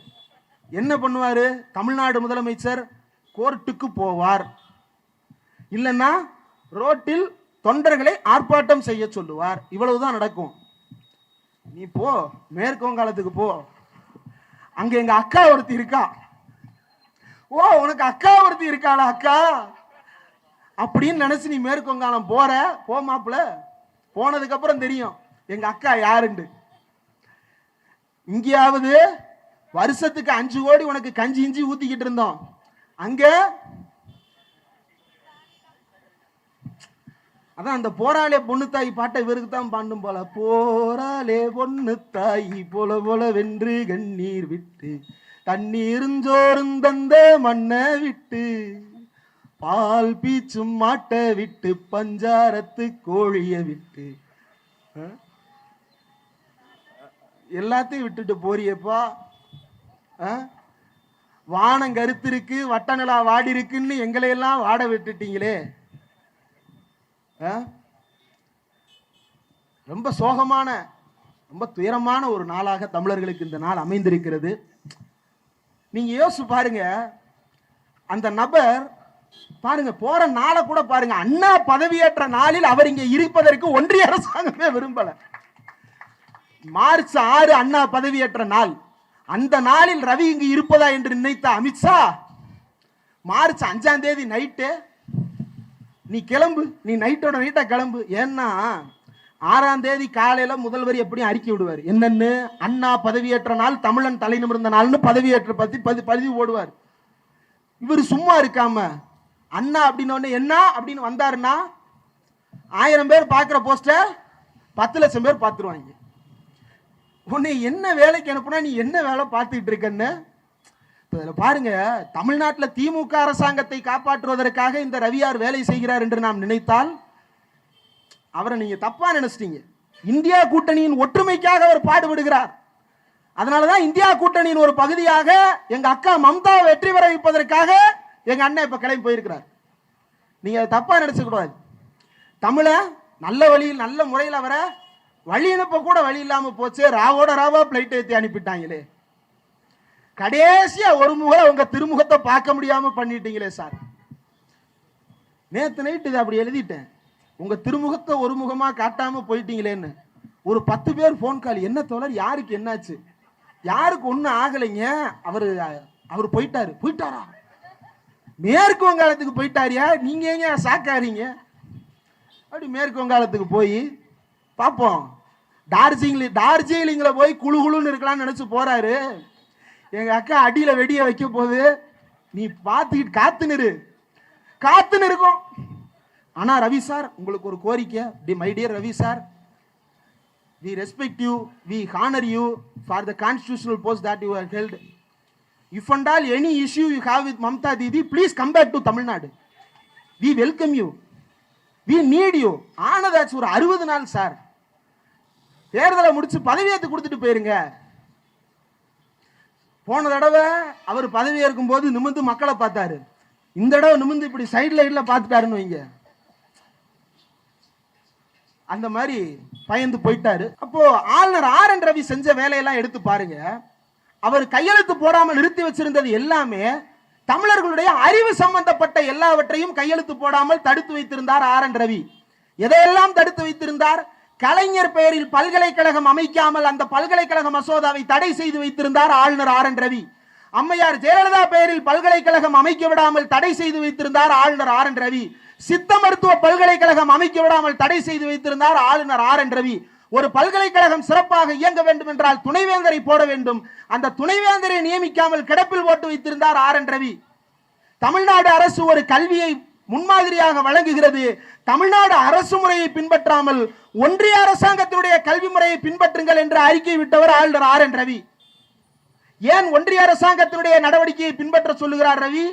என்ன பண்ணுவாரு? தமிழ்நாடு முதலமைச்சர் கோர்ட்டுக்கு போவார், இல்லைன்னா ரோட்டில் தொண்டர்களை ஆர்ப்பாட்டம் செய்ய சொல்லுவார். இவ்வளவுதான் நடக்கும். நீ போ மேற்கு வங்காளத்துக்கு போ, அங்க எங்க அக்கா ஒருத்தி இருக்கா. ஓ உனக்கு அக்கா ஒருத்தி இருக்காளா? அக்கா அப்படின்னு நினைச்சு நீ மேற்கு வங்காளம் போற, போமாப்ல. போனதுக்கு அப்புறம் தெரியும் எங்க அக்கா யாருண்டு. இங்கேயாவது வருஷத்துக்கு 5 கோடி உனக்கு கஞ்சி இஞ்சி ஊத்திக்கிட்டு இருந்தோம். அங்க அதான் அந்த போராளே பொண்ணு தாய் பாட்டை இவருக்கு தான் பாண்டும் போல. போராளே பொண்ணு தாய் போல போல வென்று கண்ணீர் விட்டு தண்ணீருஞ்சோறும் தந்த மண்ணை விட்டு பால் பீச்சும் மாட்டை விட்டு பஞ்சாரத்து கோழிய விட்டு எல்லாத்தையும் விட்டுட்டு போறியப்பா. வானம் கருத்திருக்கு, வட்ட நிலா வாடி இருக்குன்னு எங்களை எல்லாம் வாட விட்டுட்டீங்களே. ரொம்ப சோகமான ரொம்ப துயரமான ஒரு நாளாக தமிழர்களுக்கு இந்த நாள் அமைந்திருக்கிறது. நீங்க யோசிச்சு பாருங்க. அந்த நபர் பாருங்க போற நாளை கூட பாருங்க. அண்ணா பதவியேற்ற நாளில் அவர் இங்க இருப்பதற்கு ஒன்றிய அரசாங்கமே விரும்பல. மார்ச் 6 அண்ணா பதவியேற்ற நாள். அந்த நாளில் ரவி இங்கு இருப்பதா என்று நினைத்த அமித்ஷா மார்ச் 5ஆம் தேதி நைட்டு நீ கிளம்பு, நீ நைட்டோட நைட்டா கிளம்பு. ஏன்னா 6ஆம் தேதி காலையில முதல்வர் எப்படியும் அறிக்கை விடுவார். என்னன்னு, அண்ணா பதவியேற்ற நாள் தமிழன் தலை நிமிர்ந்த நாள்னு பதவியேற்ற பதிவு போடுவார். இவர் சும்மா இருக்காம அண்ணா அப்படின்னு என்ன அப்படின்னு வந்தாருன்னா 1000 பேர் பார்க்குற போஸ்டர் 10 லட்சம் பேர் பார்த்துருவாங்க. உன்னை என்ன வேலைக்கு அனுப்புனா நீ என்ன வேலை பார்த்துக்கிட்டு இருக்கன்னு பாருங்க. தமிழ்நாட்டில் திமுக அரசாங்கத்தை காப்பாற்றுவதற்காக இந்த ரவியார் வேலை செய்கிறார் என்று நாம் நினைத்தால் அவரை நீங்க தப்பா நினைச்சிட்டீங்க. இந்தியா கூட்டணியின் ஒற்றுமைக்காக அவர் பாடுபடுகிறார். அதனாலதான் இந்தியா கூட்டணியின் ஒரு பகுதியாக எங்க அக்கா மம்தா வெற்றி பெற வைப்பதற்காக எங்க அண்ணன் இப்ப கிளம்பி போயிருக்கிறார். நீங்க தப்பா நினைச்ச கூடாது. தமிழ நல்ல வழியில் நல்ல முறையில் அவரை வழி அனுப்ப கூட வழி இல்லாம போச்சு. ராவோட ராவா பிளைட் ஏற்றி அனுப்பிட்டாங்களே. கடைசியா ஒரு முறை உங்க திருமுகத்தை பார்க்க முடியாம பண்ணிட்டீங்களே சார். நேத்து நைட்டு இதை அப்படி எழுதிட்டேன். உங்க திருமுகத்தை ஒரு முகமா காட்டாம போயிட்டீங்களேன்னு ஒரு 10 பேர் போன் கால். என்ன தோழர், யாருக்கு என்னாச்சு? யாருக்கு ஒன்னும் ஆகலைங்க. அவரு போயிட்டாரா? மேற்கு வங்காளத்துக்கு போயிட்டாரியா? நீங்க ஏங்க சாக்காரீங்க? அப்படி மேற்கு வங்காளத்துக்கு போய் பார்ப்போம். டார்ஜிலிங்ல போய் குழு குழுன்னு இருக்கலாம்னு நினைச்சு போறாரு. எங்க அக்கா அடியில வெடிய வைக்க போது நீ பார்த்துக்கிட்டு காத்துன்னு இருக்கும். ஆனா ரவி சார், உங்களுக்கு ஒரு கோரிக்கை. My dear Ravi sir, we respect you, we honor you for the constitutional post that you have held. If and all any issue you have with Mamta Didi, please come back to Tamil Nadu. We welcome you, we need you. ஆனதாச்சு ஒரு 60 நாள் sir. தேர்தலை முடிச்சு பதவியேற்று கொடுத்துட்டு போயிருங்க. போன தடவை அவர் பதவி ஏற்கும் போது நிமிந்து மக்களை பார்த்தாரு. இந்த தடவை நிமிந்து இப்படி சைட்ல பார்த்துட்டாருன்னு வைங்க, அந்த மாதிரி பயந்து போயிட்டாரு. அப்போ ஆளுநர் RN ரவி செஞ்ச வேலையெல்லாம் எடுத்து பாருங்க. அவர் கையெழுத்து போடாமல் நிறுத்தி வச்சிருந்தது எல்லாமே தமிழர்களுடைய அறிவு சம்பந்தப்பட்ட எல்லாவற்றையும் கையெழுத்து போடாமல் தடுத்து வைத்திருந்தார் RN ரவி. எதையெல்லாம் தடுத்து வைத்திருந்தார்? கலைஞர் பெயரில் பல்கலைக்கழகம் அமைக்காமல் அந்த பல்கலைக்கழக மசோதாவை தடை செய்து வைத்திருந்தார் ஆளுநர் RN ரவி. அம்மையார் ஜெயலலிதா பெயரில் பல்கலைக்கழகம் அமைக்க விடாமல் தடை செய்து வைத்திருந்தார் ஆளுநர் RN ரவி. சித்த மருத்துவ பல்கலைக்கழகம் அமைக்க விடாமல் தடை செய்து வைத்திருந்தார் ஆளுநர் RN ரவி. ஒரு பல்கலைக்கழகம் சிறப்பாக இயங்க வேண்டும் என்றால் துணைவேந்தரை போட வேண்டும். அந்த துணைவேந்தரை நியமிக்காமல் கிடப்பில் போட்டு வைத்திருந்தார் RN ரவி. தமிழ்நாடு அரசு ஒரு கல்வியை முன்மாதிரியாக வழங்குகிறது. தமிழ்நாடு அரசு முறையை பின்பற்றாமல் ஒன்றிய அரசாங்கத்தினுடைய கல்வி முறையை பின்பற்றுங்கள் என்று அறிக்கை விட்டவர் ஆளுநர் RN ரவி. ஏன் ஒன்றிய அரசாங்கத்தினுடைய நடவடிக்கையை பின்பற்ற சொல்லுகிறார் ரவி?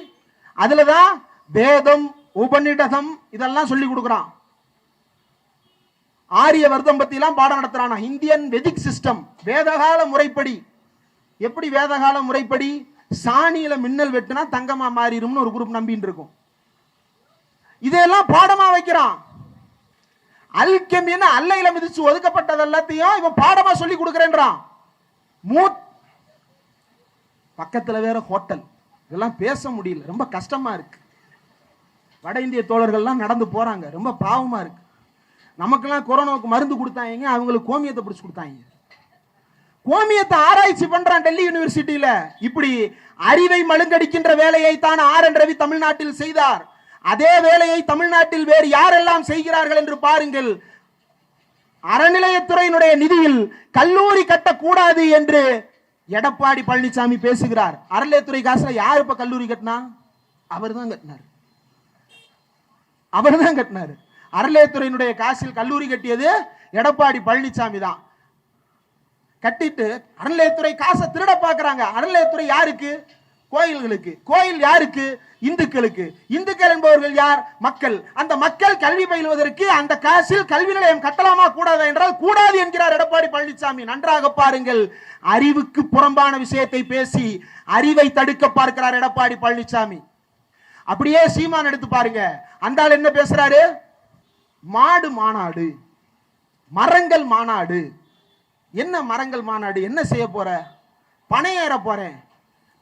அதுலதான் வேதம், உபநிடதம் இதெல்லாம் சொல்லி கொடுக்கிறான். ஆரிய வர்த்தம் பத்தி எல்லாம் பாடம் நடத்துறான். இந்தியன் வெதிக் சிஸ்டம், வேதகால முறைப்படி. எப்படி வேதகால முறைப்படி? சாணியில மின்னல் வெட்டுனா தங்கமா மாறிடும்னு ஒரு குரூப் நம்பிட்டு இருக்கும். இதெல்லாம் பாடமா வைக்கிறான். அல்கெமின்னு அல்லையில மிதிச்சு ஒதுக்கப்பட்டது எல்லாத்தையும் இவன் பாடமா சொல்லி கொடுக்கிறேன்றான். பக்கத்துல வேற ஹோட்டல். இதெல்லாம் பேச முடியல, ரொம்ப கஷ்டமா இருக்கு. வட இந்திய தோழர்கள்லாம் நடந்து போறாங்க, ரொம்ப பாவமா இருக்கு. நமக்கெல்லாம் கொரோனாவுக்கு மருந்து கொடுத்தாங்க, அவங்களுக்கு கோமியத்தை பிடிச்சு கொடுத்தாங்க. கோமியத்தை ஆராய்ச்சி பண்றான் டெல்லி யூனிவர்சிட்டியில. இப்படி அறிவை மழுங்கடிக்கின்ற வேலையை தான் RN ரவி தமிழ்நாட்டில் செய்தார். அதே வேலையை தமிழ்நாட்டில் வேறு யாரெல்லாம் செய்கிறார்கள் என்று பாருங்கள். அறநிலையத்துறையினுடைய நிதியில் கல்லூரி கட்டக்கூடாது என்று எடப்பாடி பழனிசாமி பேசுகிறார். அறநிலையத்துறை காசுல யார் இப்ப கல்லூரி கட்டினா? அவர் தான் கட்டினார். அறநிலையத்துறையினுடைய காசில் கல்லூரி கட்டியது எடப்பாடி பழனிசாமி தான். கட்டிட்டு அறநிலையத்துறை காசை திருட பாக்குறாங்க. அறநிலையத்துறை யாருக்கு? கோயில்களுக்கு. கோயில் யாருக்கு? இந்துக்களுக்கு. இந்துக்கள் என்பவர்கள் யார்? மக்கள். அந்த மக்கள் கல்வி பயிலுவதற்கு அந்த காசில் கல்வி நிலையம் கட்டலாமா கூடாதா என்றால் கூடாது என்கிறார் எடப்பாடி பழனிசாமி. நன்றாக பாருங்கள். அறிவுக்கு புறம்பான விஷயத்தை பேசி அறிவை தடுக்க பார்க்கிறார் எடப்பாடி பழனிசாமி. அப்படியே சீமான் எடுத்து பாருங்க. அந்த ஆள் என்ன பேசுறாரு? மாடு மாநாடு, மரங்கள் மாநாடு. என்ன மரங்கள் மாநாடு? என்ன செய்ய போற? பனை ஏற போறேன்.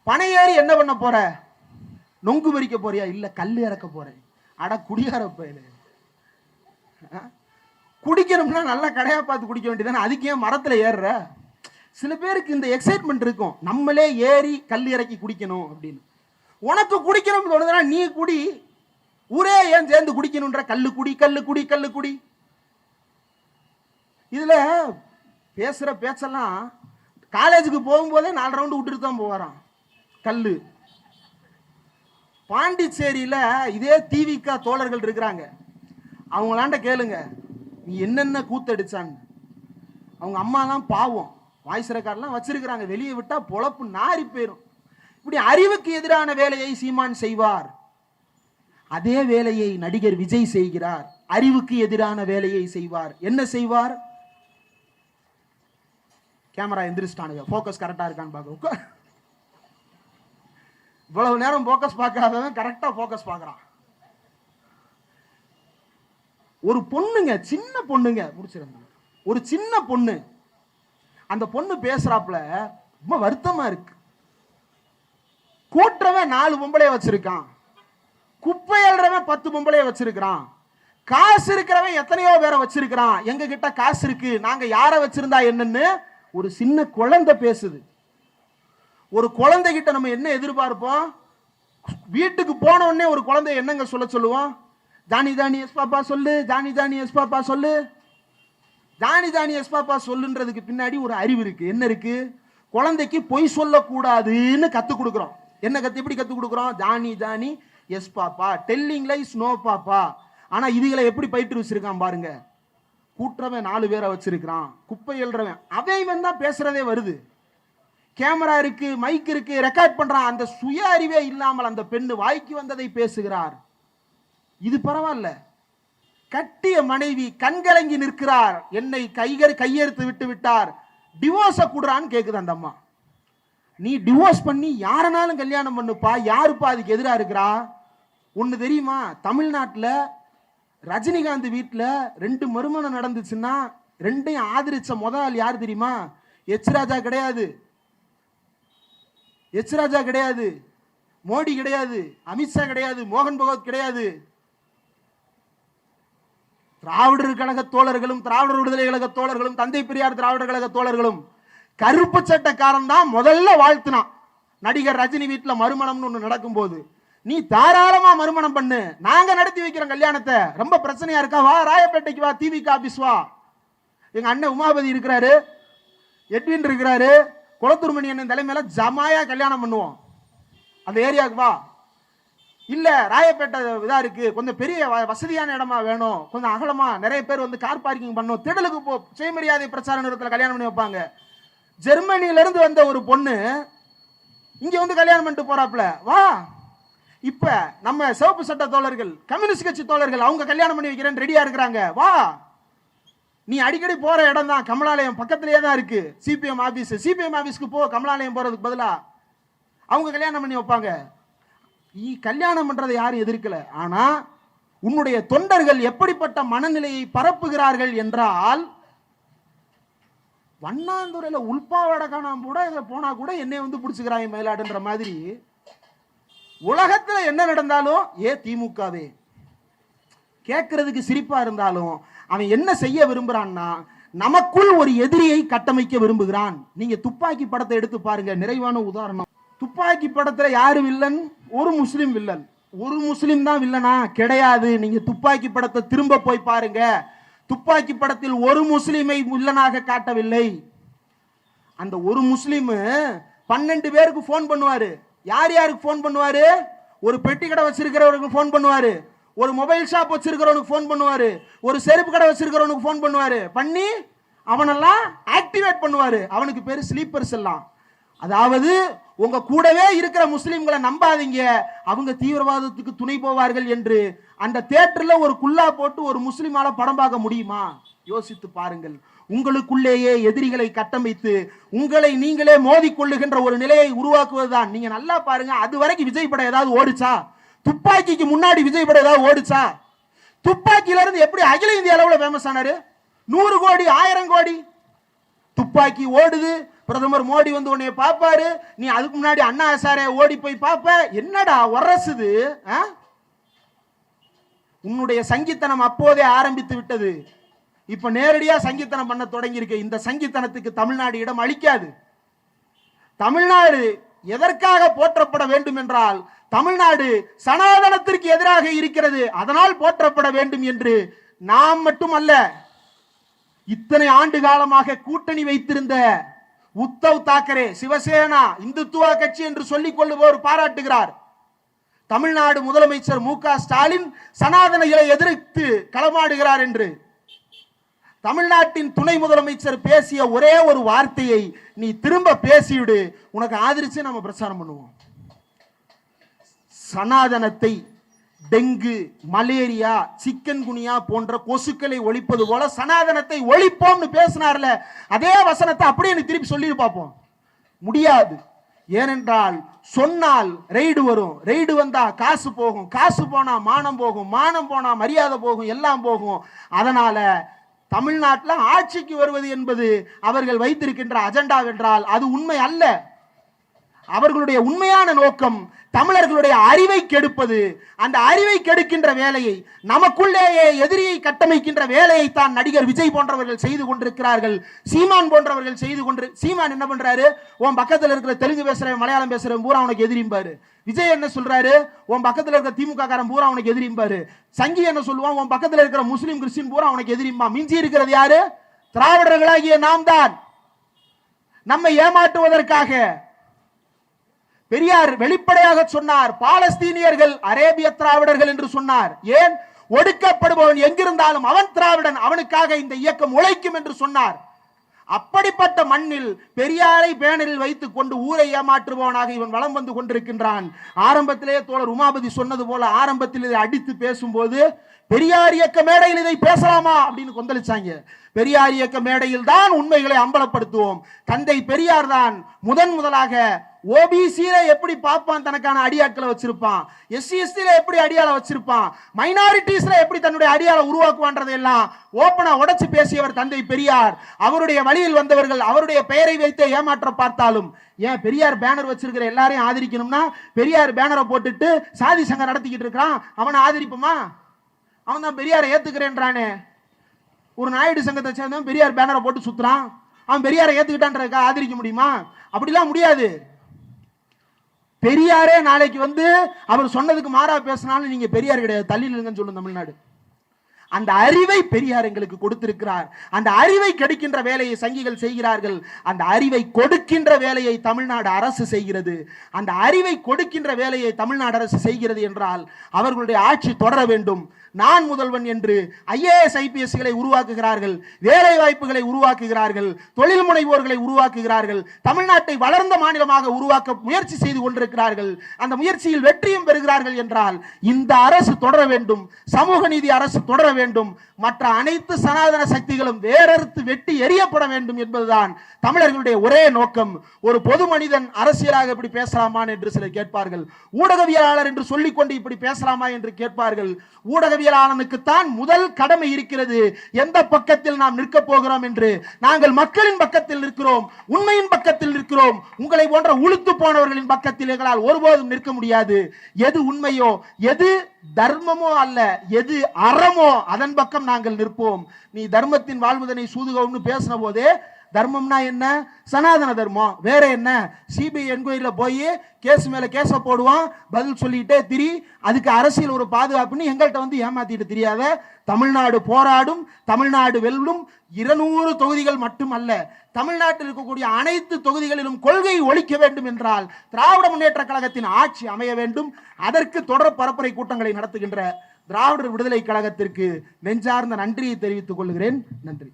பனை ஏறி என்ன பண்ண போற? நொங்கு பறிக்க போறியா? இல்ல கல் இறக்க போறேன். அட குடியார போயில, குடிக்கணும்னா நல்லா கடையா பார்த்து குடிக்க வேண்டியதானே. அதுக்கு ஏன் மரத்துல ஏறுற? சில பேருக்கு இந்த எக்ஸைட்மெண்ட் இருக்கும், நம்மளே ஏறி கல் இறக்கி குடிக்கணும் அப்படின்னு. உனக்கு குடிக்கணும்னு தோணுதுன்னா நீ குடி, ஊரே ஏன் சேர்ந்து குடிக்கணும்ன்ற? கல்லு குடி, கல்லு குடி, கல்லு குடி. இதுல பேசுற பேச்செல்லாம் காலேஜுக்கு போகும்போதே 4 ரவுண்டு விட்டுட்டு தான் போவாராம் கல்லு. பாண்டிச்சேரியில இதே திவிக தோழர்கள் இருக்கிறாங்க, அவங்களாண்ட கேளுங்க நீ என்னென்ன கூத்தடிச்சான்னு. அவங்க அம்மாலாம் பாவம், வாய்ஸ் வச்சிருக்கிறாங்க, வெளியே விட்டா பொழப்பு நாரி போயிரும். இப்படி அறிவுக்கு எதிரான வேலையை சீமான் செய்வார், அதே வேலையை நடிகர் விஜய் செய்கிறார். அறிவுக்கு எதிரான வேலையை செய்வார். என்ன செய்வார்? கேமரா எந்திரிச்சிட்டானுங்க, போக்கஸ் கரெக்டா இருக்கான்னு பார்க்க. இவ்வளவு நேரம் போக்கஸ் பார்க்காதவன் கரெக்டா போக்கஸ் பார்க்கறான். ஒரு பொண்ணுங்க, சின்ன பொண்ணுங்க, முடிச்சிருந்தாங்க, ஒரு சின்ன பொண்ணு, அந்த பொண்ணு பேசுறாப்புல ரொம்ப வருத்தமா இருக்கு. கூட்டுறவன் 4 பொம்பளைய வச்சிருக்கான், குப்பை அள்ளுறவன் 10 பொம்பளைய வச்சிருக்கான், காசு இருக்கிறவன் எத்தனையோ பேரை வச்சிருக்கான். எங்க கிட்ட காசு இருக்கு, நாங்க யார வச்சிருந்தா என்னன்னு ஒரு சின்ன குழந்தை பேசுது. ஒரு குழந்தை கிட்ட நம்ம என்ன எதிர்பார்ப்போம்? வீட்டுக்கு போன உடனே ஒரு குழந்தை என்னங்க சொல்ல சொல்லுவோம்? ஜானி ஜானி எஸ் பாப்பா சொல்லு, ஜானி ஜானி எஸ் பாப்பா சொல்லு. ஜானி ஜானி எஸ் பாப்பா சொல்லுன்றதுக்கு பின்னாடி ஒரு அறிவு இருக்கு. என்ன இருக்கு? குழந்தைக்கு பொய் சொல்லக்கூடாதுன்னு கத்து கொடுக்குறோம். என்ன கத்து, எப்படி கத்து கொடுக்குறோம்? Johnny Johnny yes papa, telling lies no papa. ஆனா இதுகளை எப்படி பயிற்று வச்சிருக்கான் பாருங்க. கூட்டுறவன் 4 பேரை வச்சிருக்கான், குப்பை எழுறவன் அவன் தான் பேசுறதே வருது. கேமரா இருக்கு, மைக் இருக்கு, ரெக்கார்ட் பண்றான். அந்த சுய அறிவே இல்லாமல் அந்த பெண்ணு வாய்க்கு வந்ததை பேசுகிறார். இது பரவாயில்ல. கட்டிய மனைவி கண்கலங்கி நிற்கிறார், என்னை கையெழுத்து விட்டு விட்டார், டிவோர்ஸ கூடுறான்னு கேக்குது அந்த அம்மா. நீ டிவோர்ஸ் பண்ணி யாரனாலும் கல்யாணம் பண்ணுப்பா, யாருப்பா அதுக்கு எதிராக இருக்கிறா? ஒன்னு தெரியுமா? தமிழ்நாட்டில் ரஜினிகாந்த் வீட்டில் 2 மறுமணம் நடந்துச்சுன்னா 2ஐயும் ஆதரிச்ச முதல் யார் தெரியுமா? எச் ராஜா கிடையாது, எச் ராஜா கிடையாது, மோடி கிடையாது, அமித்ஷா கிடையாது, மோகன் பகவத் கிடையாது. திராவிடர் கழக தோழர்களும், திராவிடர் விடுதலை கழக தோழர்களும், தந்தை பெரியார் திராவிடர் கழக தோழர்களும் கருப்பு சட்டக்காரன் தான் முதல்ல வாழ்த்தினான். நடிகர் ரஜினி வீட்டில் மறுமணம்னு ஒன்று நடக்கும் போது, நீ தாராளமா மறுமணம் பண்ணு, நாங்க நடத்தி வைக்கிறோம் கல்யாணத்தை, ரொம்ப பிரச்சனையா இருக்கா, வா ராயப்பேட்டைக்கு வா, திவிக ஆபீஸ் வா. எங்க அண்ணன் உமாபதி இருக்கிறாரு, எட்வின் இருக்கிறாரு, குளத்தூர்மணி அண்ணன் தலைமையில ஜமாயா கல்யாணம் பண்ணுவோம், அந்த ஏரியாவுக்கு வா. இல்ல ராயப்பேட்டை இதா இருக்கு, கொஞ்சம் பெரிய வசதியான இடமா வேணும், கொஞ்சம் அகலமா, நிறைய பேர் கார் பார்க்கிங் பண்ணும், திடலுக்கு போ, சுயமரியாதை பிரச்சார நிறுவனத்தில் கல்யாணம் பண்ணி வைப்பாங்க. ஜெர்மனியில இருந்து வந்த ஒரு பொண்ணு இங்க கல்யாணம் பண்ணிட்டு போறாப்ல, வா. இப்ப நம்ம சிவப்பு சட்ட தோழர்கள், கம்யூனிஸ்ட் கட்சி தோழர்கள், அவங்க கல்யாணம் பண்ணி வைக்கிறேன்னு ரெடியா இருக்கிறாங்க, வா. நீ அடிக்கடி போற இடம் தான் கமலாலயம் பக்கத்திலேயே தான் இருக்கு சிபிஎம் ஆபீஸ், சிபிஎம் ஆபீஸ்க்கு போ, கமலாலயம் போறதுக்கு பதிலா அவங்க கல்யாணம் பண்ணி வைப்பாங்க. நீ கல்யாணம் பண்றதை யாரும் எதிர்க்கல. ஆனா உன்னுடைய தொண்டர்கள் எப்படிப்பட்ட மனநிலையை பரப்புகிறார்கள் என்றால், வண்ணாந்துறையில உள்பாவட காணாம கூட போனா கூட என்னை பிடிச்சுக்கிறாங்க மயிலாடுன்ற மாதிரி, உலகத்துல என்ன நடந்தாலும் திமுகவே கேட்கறதுக்கு சிரிப்பா இருந்தாலும் அவன் என்ன செய்ய விரும்புறான்னா, நமக்குள் ஒரு எதிரியை கட்டமைக்க விரும்புகிறான். நீங்க துப்பாக்கி படத்தை எடுத்து பாருங்க, நிறைவான உதாரணம். துப்பாக்கி படத்துல யாரு வில்லன்? ஒரு முஸ்லிம் வில்லன். ஒரு முஸ்லிம் தான் வில்லனா? கிடையாது. நீங்க துப்பாக்கி படத்தை திரும்ப போய் பாருங்க, துப்பாக்கி படத்தில் ஒரு முஸ்லிமை வில்லனாக காட்டவில்லை. அந்த ஒரு முஸ்லிம் 12 பேருக்கு போன் பண்ணுவாரு. யார் யாருக்கு போன் பண்ணுவாரு? ஒரு பெட்டி கடை வச்சிருக்கிறவருக்கு போன் பண்ணுவாரு, ஒரு மொபைல் ஷாப் வச்சிருக்கிறவனுக்கு போன் பண்ணுவாரு, ஒரு செருப்பு கடை வச்சிருக்கிறவனுக்கு போன் பண்ணுவாரு, பண்ணி அவனெல்லாம் ஆக்டிவேட் பண்ணுவாரு. அவனுக்கு பேரு ஸ்லீப்பர்ஸ் எல்லாம். அதாவது உங்க கூடவே இருக்கிற முஸ்லிம்களை நம்பாதீங்க, அவங்க தீவிரவாதத்துக்கு துணை போவார்கள் என்று. அந்த தியேட்டர்ல ஒரு குல்லா போட்டு ஒரு முஸ்லிமால படம் பார்க்க முடியுமா? யோசித்து பாருங்கள். உங்களுக்குள்ளேயே எதிரிகளை கட்டமைத்து உங்களை நீங்களே மோதி கொள்ளுகின்ற ஒரு நிலையை உருவாக்குவதுதான். நீங்க நல்லா பாருங்க, அது வரைக்கும் விஜய் படம் ஏதாவது ஓடிச்சா? துப்பாக்கிக்கு முன்னாடி விஜய் படம் ஏதாவது ஓடிச்சா? துப்பாக்கியில இருந்து எப்படி அகில இந்திய அளவுல ஃபேமஸ் ஆனாரு? 100 கோடி 1000 கோடி. துப்பாக்கி ஓடுது, பிரதமர் மோடி உன்னைய பாப்பாரு, நீ அதுக்கு முன்னாடி அண்ணா ஹசாரே ஓடி போய் பாப்ப, என்னடா உரசுது? உன்னுடைய சங்கித்தனம் அப்போதே ஆரம்பித்து விட்டது. இப்ப நேரடியா சங்கித்தனம் பண்ண தொடங்கி இருக்கு. இந்த சங்கித்தனத்துக்கு தமிழ்நாடு இடம் அளிக்காது. தமிழ்நாடு எதற்காக போற்றப்பட வேண்டும் என்றால், தமிழ்நாடு சனாதனத்திற்கு எதிராக இருக்கிறது, அதனால் போற்றப்பட வேண்டும் என்று நாம் மட்டுமல்ல, இத்தனை ஆண்டு காலமாக கூட்டணி வைத்திருந்த உத்தவ் தாக்கரே, சிவசேனா, இந்துத்துவா கட்சி என்று சொல்லிக் கொள்ளுவோர் பாராட்டுகிறார். தமிழ்நாடு முதலமைச்சர் மு.க. ஸ்டாலின் சனாதனைகளை எதிர்த்து களமாடுகிறார் என்று. தமிழ்நாட்டின் துணை முதலமைச்சர் பேசிய ஒரே ஒரு வார்த்தையை நீ திரும்ப பேசிவிடு, உனக்கு ஆதரிச்சு நம்ம பிரச்சாரம் பண்ணுவோம். சனாதனத்தை டெங்கு, மலேரியா, சிக்கன் குனியா போன்ற கொசுக்களை ஒழிப்பது போல சனாதனத்தை ஒழிப்போம்னு பேசினார்ல, அதே வசனத்தை அப்படியே திருப்பி சொல்லி பார்ப்போம். முடியாது. ஏனென்றால் சொன்னால் ரெய்டு வரும், ரெய்டு வந்தா காசு போகும், காசு போனா மானம் போகும், மானம் போனா மரியாதை போகும், எல்லாம் போகும். அதனால தமிழ்நாட்டில் ஆட்சிக்கு வருவது என்பது அவர்கள் வைத்திருக்கின்ற அஜெண்டா என்றால் அது உண்மை அல்ல. அவர்களுடைய உண்மையான நோக்கம் தமிழர்களுடைய அறிவை கெடுப்பது. அந்த அறிவை கெடுக்கின்ற வேலையை, நமக்குள்ளேயே எதிரியை கட்டமைக்கின்ற வேலையை தான் நடிகர் விஜய் போன்றவர்கள் செய்து கொண்டிருக்கிறார்கள். சீமான் போன்றவர்கள் செய்து கொண்டு, சீமான் என்ன பண்றாரு, உன் பக்கத்தில் இருக்கிற தெலுங்கு பேசுறவன், மலையாளம் பேசுறவன் பூரா உனக்கு எதிரிம்பாரு. விஜய் என்ன சொல்றாரு, உன் பக்கத்தில் இருக்கிற திமுக காரன் பூரா உனக்கு எதிரிம்பாரு. சங்கி என்ன சொல்லுவான், உன் பக்கத்தில் இருக்கிற முஸ்லிம் கிறிஸ்டின் பூரா உனக்கு எதிரிம்பா. மிஞ்சி இருக்கிறது யாரு? திராவிடர்களாகிய நாம் தான். நம்மை ஏமாற்றுவதற்காக பெரியார் வெளிப்படையாக சொன்னார், பாலஸ்தீனியர்கள் அரேபிய திராவிடர்கள் என்று சொன்னார். ஏன்? ஒடுக்கப்படுபவன் எங்கிருந்தாலும் அவன் திராவிடன், அவனுக்காக இந்த இயக்கம் உழைக்கும் என்று சொன்னார். அப்படிப்பட்ட மண்ணில் பெரியாரை பேனரில் வைத்துக் கொண்டு ஊரை ஏமாற்றுபவனாக இவன் வலம் வந்து கொண்டிருக்கின்றான். ஆரம்பத்திலே தோழர் உமாபதி சொன்னது போல, ஆரம்பத்தில் இதை அடித்து பேசும்போது பெரியார் இயக்க மேடையில் இதை பேசலாமா அப்படின்னு கொந்தளிச்சாங்க. பெரியார் இயக்க மேடையில் தான் உண்மைகளை அம்பலப்படுத்துவோம். தந்தை பெரியார் தான் முதலாக ஓபிசியில எப்படி பார்ப்பான், தனக்கான அடியாட்களை வச்சிருப்பான், எஸ்சி/எஸ்டில எப்படி அடியாள வச்சிருப்பான், மைனாரிட்டிஸ்ல எப்படி தன்னுடைய அடியாள உருவாக்குவான்றதெல்லாம் ஓப்பனா உடைச்சு பேசியவர் தந்தை பெரியார். அவருடைய வழியில் வந்தவர்கள் அவருடைய பெயரை வைத்து ஏமாற்ற பார்த்தாலும், ஏன் பெரியார் பேனர் வச்சிருக்கிற எல்லாரையும் ஆதரிக்கணும்னா பெரியார் பேனரை போட்டுட்டு சாதி சங்கம் நடத்திக்கிட்டு இருக்கிறான், அவனை ஆதரிப்போமா? அவன் தான் பெரியாரை ஏத்துக்கிறேன்றானே. ஒரு நாயுடு சங்கத்தை சேர்ந்தவன் பெரியார் பேனரை போட்டு சுத்துறான், அவன் பெரியாரை ஏத்துக்கிட்டான்றதுக்கா ஆதரிக்க முடியுமா? அப்படிலாம் முடியாது. பெரியாரே நாளைக்கு வந்து அவர் சொன்னதுக்கு மாறா பேசினாலும் நீங்க பெரியார் கிடையாது, தள்ளி நில்லுங்கன்னு சொல்லும் தமிழ்நாடு. அந்த அறிவை பெரியார் எங்களுக்கு கொடுத்திருக்கிறார். அந்த அறிவை கெடுக்கின்ற வேலையை சங்கிகள் செய்கிறார்கள். அந்த அறிவை கொடுக்கின்ற வேலையை தமிழ்நாடு அரசு செய்கிறது. அந்த அறிவை கொடுக்கின்ற வேலையை தமிழ்நாடு அரசு செய்கிறது என்றால் அவர்களுடைய ஆட்சி தொடர வேண்டும். நான் முதல்வன் என்று ஐஏஎஸ் ஐபிஎஸ்களை உருவாக்குகிறார்கள், வேலை வாய்ப்புகளை உருவாக்குகிறார்கள், தொழில் முனைவோர்களை உருவாக்குகிறார்கள், தமிழ்நாட்டை வளர்ந்த மாநிலமாக உருவாக்க முயற்சி செய்து கொண்டிருக்கிறார்கள். அந்த முயற்சியில் வெற்றியும் பெறுகிறார்கள் என்றால் இந்த அரசு தொடர வேண்டும், சமூக நீதி அரசு தொடர வேண்டும், மற்ற அனைத்து சனாதன சக்திகளும் வேறறுத்து வெட்டி எறியப்பட வேண்டும் என்பதுதான் தமிழர்களுடைய ஒரே நோக்கம். ஒரு பொது மனிதன் அரசியலாக இப்படி பேசலாமா என்று சிலர் கேட்பார்கள். ஊடகவியலாளர் என்று சொல்லிக் கொண்டு இப்படி பேசலாமா என்று கேட்பார்கள். ஊடகவியலாளனுக்குத்தான் முதல் கடமை இருக்கிறது, எந்த பக்கத்தில் நாம் நிற்க போகிறோம் என்று. நாங்கள் மக்களின் பக்கத்தில் நிற்கிறோம், உண்மையின் பக்கத்தில் நிற்கிறோம். உங்களை போன்ற உளுத்து போனவர்களின் பக்கத்தில் எங்களால் ஒருபோதும் நிற்க முடியாது. எது உண்மையோ, எது தர்மமோ அல்ல, எது அறமோ அதன் பக்கம் நாங்கள் நிற்போம். நீ தர்மத்தின் வாழ்வதனை சூதுகவுன்னு பேசின போதே, தர்மம்னா என்ன? சனாதன தர்மம். வேற என்ன? சிபிஐ என்கொயரியில போய் கேஸ் மேல கேஸ போடுவான், பதில் சொல்லிட்டே திரி, அதுக்கு அரசியல் ஒரு பாதுகாப்புன்னு எங்கள்கிட்ட வந்து ஏமாத்திட்டு தெரியாத. தமிழ்நாடு போராடும், தமிழ்நாடு வெல்லும். 200 தொகுதிகள் மட்டுமல்ல, தமிழ்நாட்டில் இருக்கக்கூடிய அனைத்து தொகுதிகளிலும் கொள்கை ஒழிக்க வேண்டும் என்றால் திராவிட முன்னேற்ற கழகத்தின் ஆட்சி அமைய வேண்டும். அதற்கு தொடர் பரப்புரை கூட்டங்களை நடத்துகின்ற திராவிடர் விடுதலை கழகத்திற்கு நெஞ்சார்ந்த நன்றியை தெரிவித்துக் கொள்கிறேன். நன்றி.